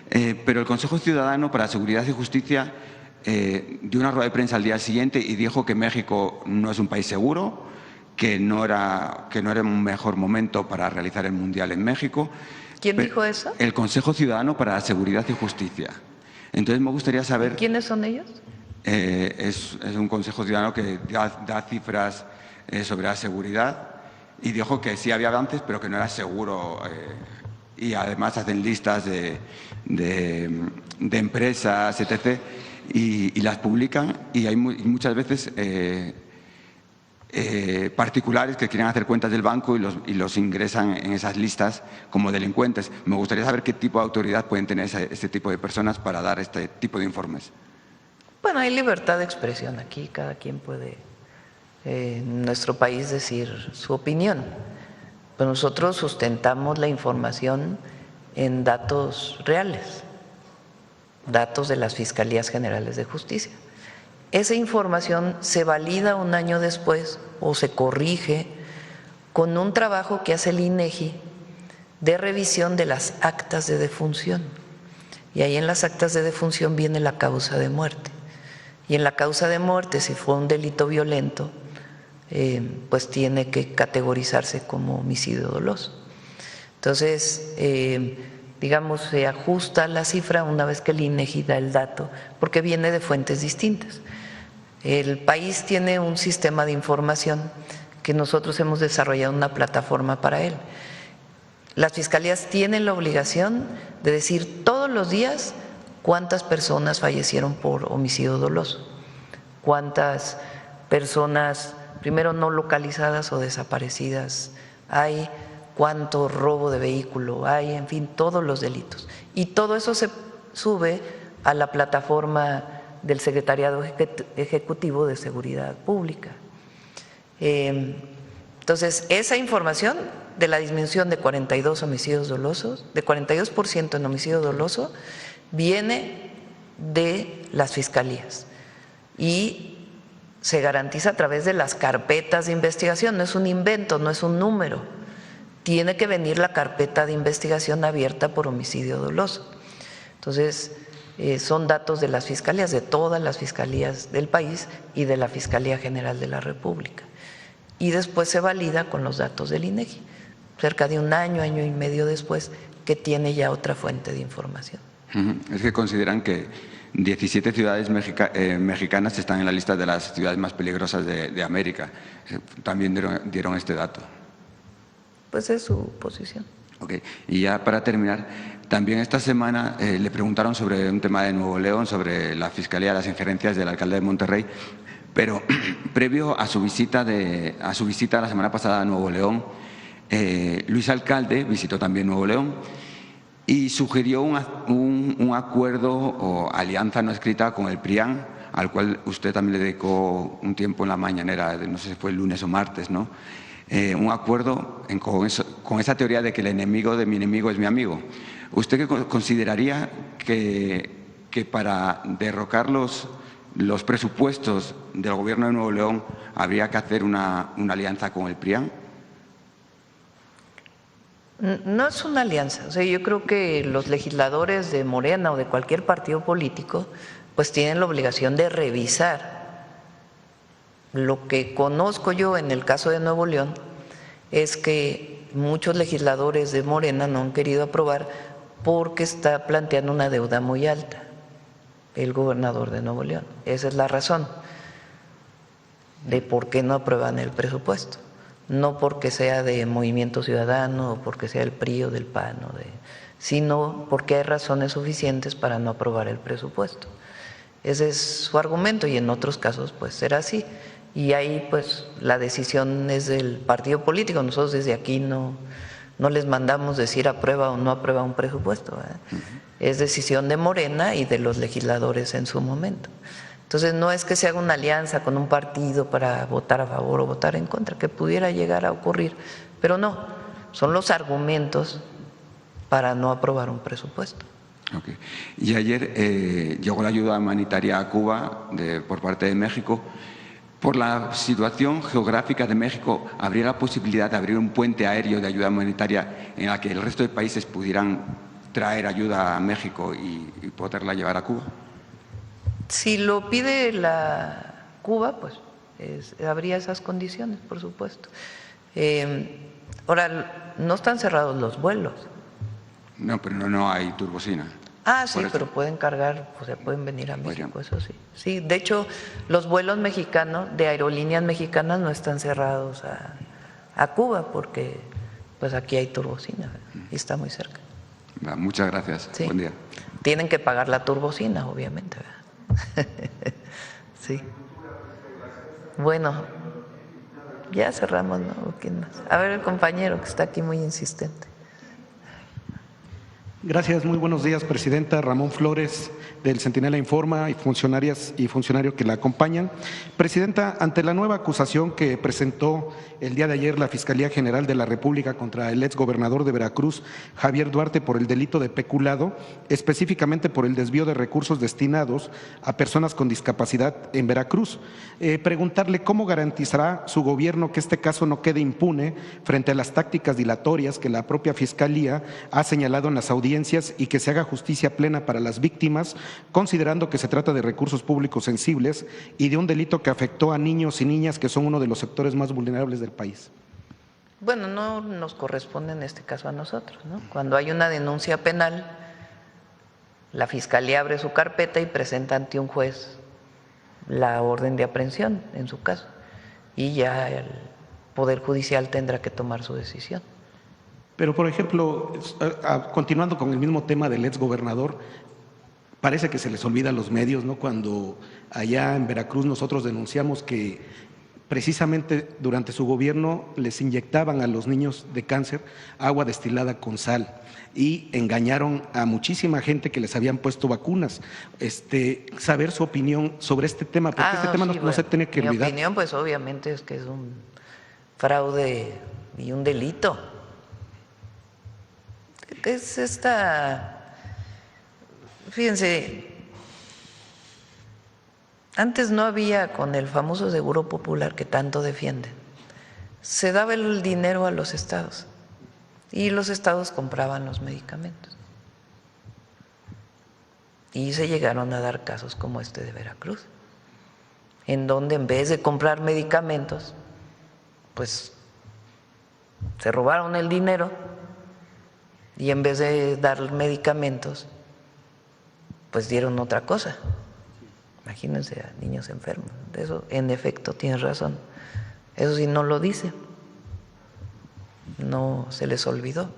Pero el Consejo Ciudadano para Seguridad y Justicia dio una rueda de prensa al día siguiente y dijo que México no es un país seguro, que no era un mejor momento para realizar el Mundial en México. ¿Quién dijo eso? El Consejo Ciudadano para Seguridad y Justicia. Entonces me gustaría saber… ¿Quiénes son ellos? Es un Consejo Ciudadano que da cifras sobre la seguridad, y dijo que sí había avances, pero que no era seguro. Y además hacen listas de empresas, etc., y las publican, y hay muchas veces particulares que quieren hacer cuentas del banco y los ingresan en esas listas como delincuentes. Me gustaría saber qué tipo de autoridad pueden tener este tipo de personas para dar este tipo de informes. Bueno, hay libertad de expresión aquí, cada quien puede en nuestro país decir su opinión. Pero nosotros sustentamos la información en datos reales, datos de las Fiscalías Generales de Justicia. Esa información se valida un año después o se corrige con un trabajo que hace el INEGI de revisión de las actas de defunción. Y ahí en las actas de defunción viene la causa de muerte. Y en la causa de muerte, si fue un delito violento, pues tiene que categorizarse como homicidio doloso. Entonces, digamos, se ajusta la cifra una vez que el INEGI da el dato, porque viene de fuentes distintas. El país tiene un sistema de información que nosotros hemos desarrollado una plataforma para él. Las fiscalías tienen la obligación de decir todos los días cuántas personas fallecieron por homicidio doloso, cuántas personas, primero, no localizadas o desaparecidas hay, cuánto robo de vehículo hay, en fin, todos los delitos. Y todo eso se sube a la plataforma del Secretariado Ejecutivo de Seguridad Pública. Entonces, esa información de la disminución de 42 homicidios dolosos, de 42% en homicidio doloso, viene de las fiscalías y se garantiza a través de las carpetas de investigación. No es un invento, no es un número. Tiene que venir la carpeta de investigación abierta por homicidio doloso. Entonces, son datos de las fiscalías, de todas las fiscalías del país y de la Fiscalía General de la República. Y después se valida con los datos del INEGI, cerca de un año, año y medio después, que tiene ya otra fuente de información. Es que consideran que 17 ciudades mexicanas están en la lista de las ciudades más peligrosas de América. También dieron este dato. Pues es su posición. Okay. Y ya para terminar, también esta semana le preguntaron sobre un tema de Nuevo León, sobre la Fiscalía, las injerencias del alcalde de Monterrey, pero previo a su visita la semana pasada a Nuevo León, Luis Alcalde visitó también Nuevo León y sugirió un acuerdo o alianza no escrita con el PRIAN, al cual usted también le dedicó un tiempo en la mañanera, no sé si fue el lunes o martes, ¿no? Un acuerdo con esa teoría de que el enemigo de mi enemigo es mi amigo. ¿Usted qué consideraría que para derrocar los presupuestos del Gobierno de Nuevo León habría que hacer una alianza con el PRIAN? No es una alianza. O sea, yo creo que los legisladores de Morena o de cualquier partido político pues tienen la obligación de revisar. Lo que conozco yo en el caso de Nuevo León es que muchos legisladores de Morena no han querido aprobar porque está planteando una deuda muy alta el gobernador de Nuevo León. Esa es la razón de por qué no aprueban el presupuesto. No porque sea de Movimiento Ciudadano o porque sea el PRI o del PAN, sino porque hay razones suficientes para no aprobar el presupuesto. Ese es su argumento y en otros casos pues será así. Y ahí pues la decisión es del partido político. Nosotros desde aquí no les mandamos decir aprueba o no aprueba un presupuesto, ¿verdad? Es decisión de Morena y de los legisladores en su momento. Entonces no es que se haga una alianza con un partido para votar a favor o votar en contra, que pudiera llegar a ocurrir, pero no, son los argumentos para no aprobar un presupuesto. Okay. Y ayer llegó la ayuda humanitaria a Cuba por parte de México. Por la situación geográfica de México, ¿habría la posibilidad de abrir un puente aéreo de ayuda humanitaria en la que el resto de países pudieran traer ayuda a México y poderla llevar a Cuba? Si lo pide la Cuba, pues habría esas condiciones, por supuesto. Ahora, no están cerrados los vuelos. No, pero no hay turbocina. Ah, sí, pero pueden cargar, o sea, pueden venir a México, eso sí. Sí, de hecho, los vuelos mexicanos, de aerolíneas mexicanas, no están cerrados a Cuba, porque pues aquí hay turbocina y está muy cerca. Muchas gracias. Sí. Buen día. Tienen que pagar la turbocina, obviamente. Sí. Bueno, ya cerramos, ¿no? ¿Quién más? A ver, el compañero que está aquí muy insistente. Gracias, muy buenos días, Presidenta. Ramón Flores, del Centinela Informa, y funcionarias y funcionarios que la acompañan. Presidenta, ante la nueva acusación que presentó el día de ayer la Fiscalía General de la República contra el exgobernador de Veracruz, Javier Duarte, por el delito de peculado, específicamente por el desvío de recursos destinados a personas con discapacidad en Veracruz, preguntarle cómo garantizará su gobierno que este caso no quede impune frente a las tácticas dilatorias que la propia Fiscalía ha señalado en las audiencias y que se haga justicia plena para las víctimas, considerando que se trata de recursos públicos sensibles y de un delito que afectó a niños y niñas que son uno de los sectores más vulnerables del país. Bueno, no nos corresponde en este caso a nosotros, ¿no? Cuando hay una denuncia penal, la Fiscalía abre su carpeta y presenta ante un juez la orden de aprehensión, en su caso, y ya el Poder Judicial tendrá que tomar su decisión. Pero, por ejemplo, continuando con el mismo tema del exgobernador, parece que se les olvida a los medios, ¿no? Cuando allá en Veracruz nosotros denunciamos que precisamente durante su gobierno les inyectaban a los niños de cáncer agua destilada con sal y engañaron a muchísima gente que les habían puesto vacunas. Saber su opinión sobre este tema, porque este tema no se tiene que olvidar. Mi opinión, pues obviamente es que es un fraude y un delito. Es fíjense, antes no había, con el famoso Seguro Popular que tanto defienden, se daba el dinero a los estados y los estados compraban los medicamentos. Y se llegaron a dar casos como este de Veracruz, en donde en vez de comprar medicamentos, pues se robaron el dinero y en vez de dar medicamentos, pues dieron otra cosa. Imagínense a niños enfermos. Eso, en efecto, tienes razón. Eso sí no lo dicen. No se les olvidó.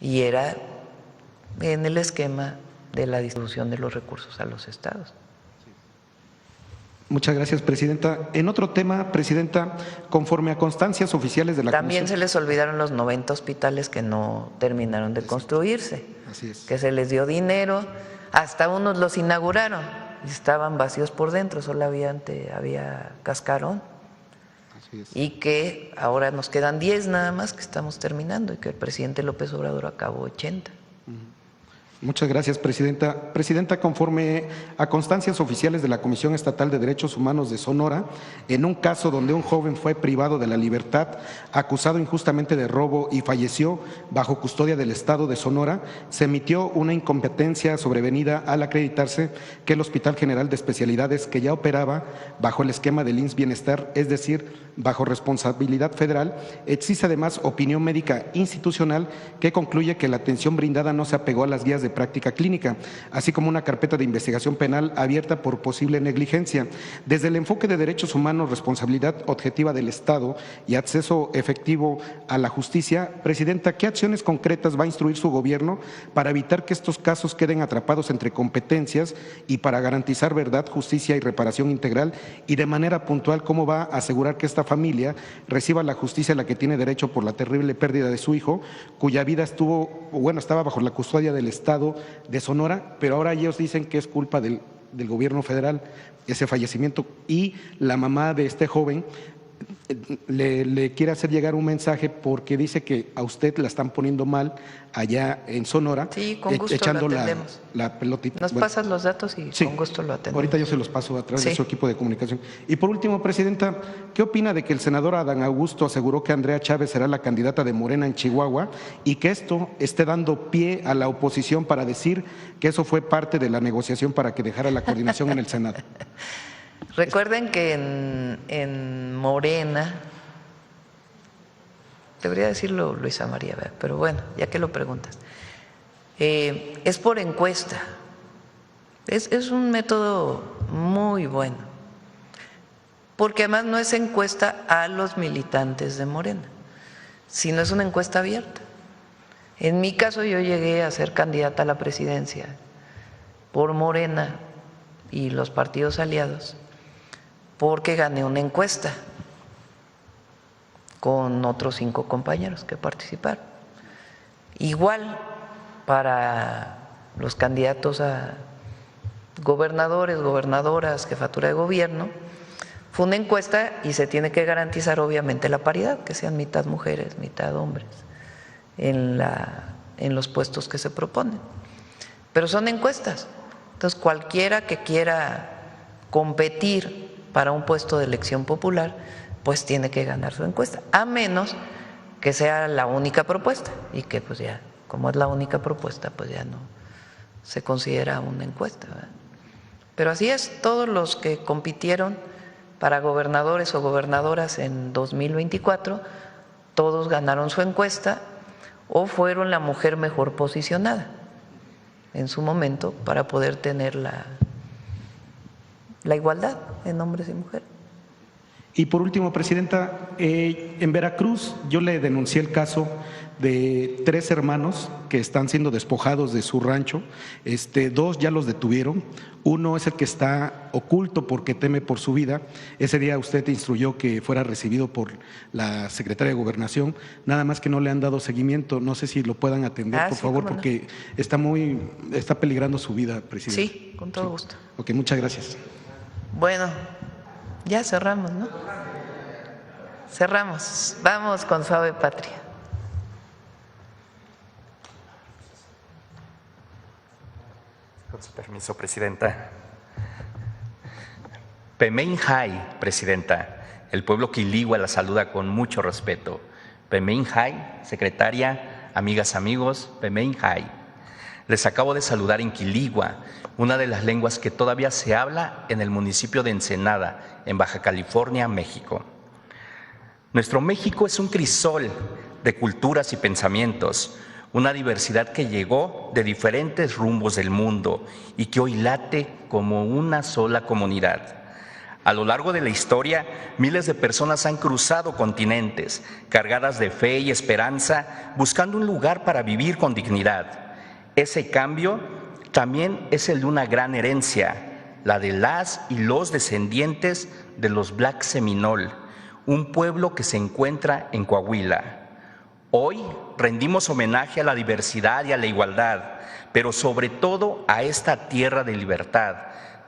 Y era en el esquema de la distribución de los recursos a los estados. Muchas gracias, Presidenta. En otro tema, Presidenta, conforme a constancias oficiales de la También Comisión… se les olvidaron los 90 hospitales que no terminaron de construirse. Así es. Que se les dio dinero, hasta unos los inauguraron y estaban vacíos por dentro, solo había cascarón. Así es. Y que ahora nos quedan 10 nada más que estamos terminando y que el presidente López Obrador acabó 80. Muchas gracias, Presidenta. Presidenta, conforme a constancias oficiales de la Comisión Estatal de Derechos Humanos de Sonora, en un caso donde un joven fue privado de la libertad, acusado injustamente de robo y falleció bajo custodia del Estado de Sonora, se emitió una incompetencia sobrevenida al acreditarse que el Hospital General de Especialidades, que ya operaba bajo el esquema del IMSS Bienestar, es decir, bajo responsabilidad federal, existe además opinión médica institucional que concluye que la atención brindada no se apegó a las guías de práctica clínica, así como una carpeta de investigación penal abierta por posible negligencia. Desde el enfoque de derechos humanos, responsabilidad objetiva del Estado y acceso efectivo a la justicia, Presidenta, ¿qué acciones concretas va a instruir su gobierno para evitar que estos casos queden atrapados entre competencias y para garantizar verdad, justicia y reparación integral? Y de manera puntual, ¿cómo va a asegurar que esta familia reciba la justicia a la que tiene derecho por la terrible pérdida de su hijo, cuya vida estaba bajo la custodia del Estado de Sonora, pero ahora ellos dicen que es culpa del gobierno federal ese fallecimiento? Y la mamá de este joven le quiere hacer llegar un mensaje porque dice que a usted la están poniendo mal allá en Sonora. Sí, con gusto echando lo atendemos. la pelotita. Nos pasas los datos y sí, con gusto lo atendemos. Ahorita yo se los paso a través de su equipo de comunicación. Y por último, Presidenta, ¿qué opina de que el senador Adán Augusto aseguró que Andrea Chávez será la candidata de Morena en Chihuahua y que esto esté dando pie a la oposición para decir que eso fue parte de la negociación para que dejara la coordinación en el Senado? Recuerden que en Morena, debería decirlo Luisa María, pero bueno, ya que lo preguntas, es por encuesta. Es un método muy bueno, porque además no es encuesta a los militantes de Morena, sino es una encuesta abierta. En mi caso, yo llegué a ser candidata a la presidencia por Morena y los partidos aliados, porque gané una encuesta con otros 5 compañeros que participaron. Igual para los candidatos a gobernadores, gobernadoras, jefatura de gobierno, fue una encuesta y se tiene que garantizar obviamente la paridad, que sean mitad mujeres, mitad hombres en los puestos que se proponen. Pero son encuestas, entonces cualquiera que quiera competir para un puesto de elección popular, pues tiene que ganar su encuesta, a menos que sea la única propuesta y que pues ya, como es la única propuesta, pues ya no se considera una encuesta, ¿verdad? Pero así es, todos los que compitieron para gobernadores o gobernadoras en 2024 todos ganaron su encuesta o fueron la mujer mejor posicionada en su momento para poder tener la igualdad en hombres y mujeres. Y por último, Presidenta, en Veracruz yo le denuncié el caso de 3 hermanos que están siendo despojados de su rancho. 2 ya los detuvieron. Uno es el que está oculto porque teme por su vida. Ese día usted instruyó que fuera recibido por la Secretaria de Gobernación, nada más que no le han dado seguimiento. No sé si lo puedan atender, por favor, porque está peligrando su vida, Presidenta. Sí, con todo gusto. Ok, muchas gracias. Bueno, ya cerramos, ¿no? Cerramos. Vamos con Suave Patria. Con su permiso, Presidenta. Pemeinjay, Presidenta. El pueblo quiligua la saluda con mucho respeto. Pemeinjay, Secretaria, amigas, amigos, Pemeinjay. Les acabo de saludar en quiligua, una de las lenguas que todavía se habla en el municipio de Ensenada, en Baja California, México. Nuestro México es un crisol de culturas y pensamientos, una diversidad que llegó de diferentes rumbos del mundo y que hoy late como una sola comunidad. A lo largo de la historia, miles de personas han cruzado continentes, cargadas de fe y esperanza, buscando un lugar para vivir con dignidad. Ese cambio también es el de una gran herencia, la de las y los descendientes de los Black Seminole, un pueblo que se encuentra en Coahuila. Hoy rendimos homenaje a la diversidad y a la igualdad, pero sobre todo a esta tierra de libertad,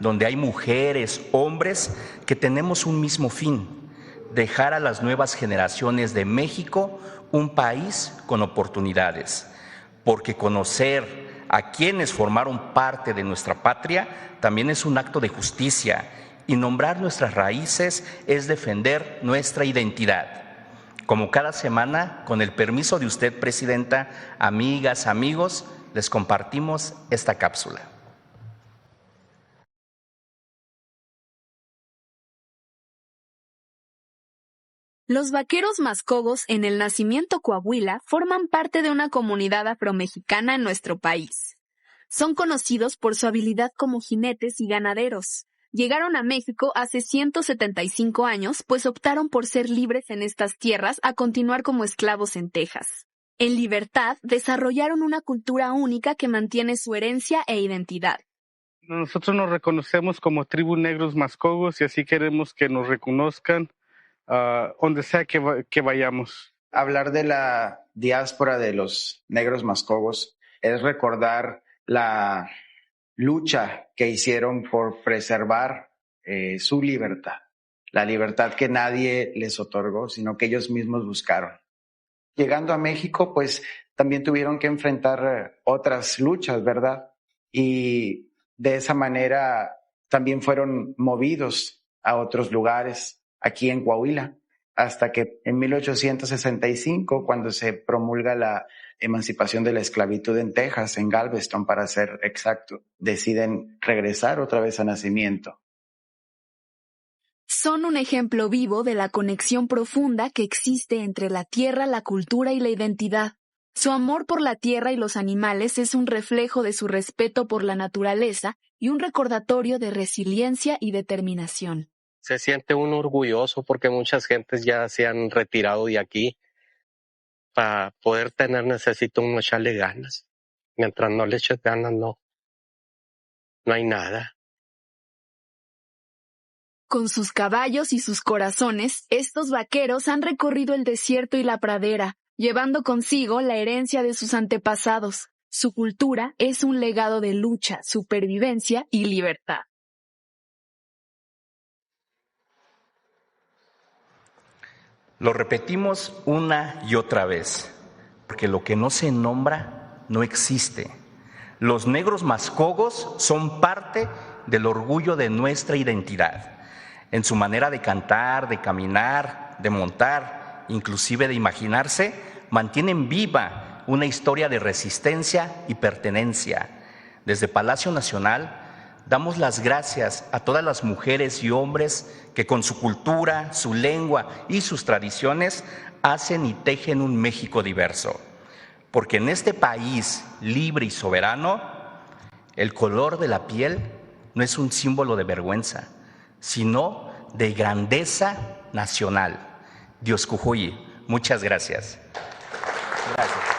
donde hay mujeres, hombres que tenemos un mismo fin: dejar a las nuevas generaciones de México un país con oportunidades, porque conocer a quienes formaron parte de nuestra patria también es un acto de justicia, y nombrar nuestras raíces es defender nuestra identidad. Como cada semana, con el permiso de usted, Presidenta, amigas, amigos, les compartimos esta cápsula. Los vaqueros mascogos en el nacimiento Coahuila forman parte de una comunidad afromexicana en nuestro país. Son conocidos por su habilidad como jinetes y ganaderos. Llegaron a México hace 175 años, pues optaron por ser libres en estas tierras a continuar como esclavos en Texas. En libertad, desarrollaron una cultura única que mantiene su herencia e identidad. Nosotros nos reconocemos como tribu negros mascogos y así queremos que nos reconozcan donde sea que vayamos. Hablar de la diáspora de los negros mascogos es recordar la lucha que hicieron por preservar su libertad, la libertad que nadie les otorgó, sino que ellos mismos buscaron. Llegando a México, pues también tuvieron que enfrentar otras luchas, ¿verdad? Y de esa manera también fueron movidos a otros lugares aquí en Coahuila, hasta que en 1865, cuando se promulga la emancipación de la esclavitud en Texas, en Galveston para ser exacto, deciden regresar otra vez a nacimiento. Son un ejemplo vivo de la conexión profunda que existe entre la tierra, la cultura y la identidad. Su amor por la tierra y los animales es un reflejo de su respeto por la naturaleza y un recordatorio de resiliencia y determinación. Se siente uno orgulloso porque muchas gentes ya se han retirado de aquí. Para poder tener necesito uno echarle ganas. Mientras no le eches ganas, no hay nada. Con sus caballos y sus corazones, estos vaqueros han recorrido el desierto y la pradera, llevando consigo la herencia de sus antepasados. Su cultura es un legado de lucha, supervivencia y libertad. Lo repetimos una y otra vez, porque lo que no se nombra no existe. Los negros mascogos son parte del orgullo de nuestra identidad, en su manera de cantar, de caminar, de montar, inclusive de imaginarse, mantienen viva una historia de resistencia y pertenencia. Desde Palacio Nacional damos las gracias a todas las mujeres y hombres que con su cultura, su lengua y sus tradiciones hacen y tejen un México diverso, porque en este país libre y soberano, el color de la piel no es un símbolo de vergüenza, sino de grandeza nacional. Dios Cujuy, muchas gracias. Gracias.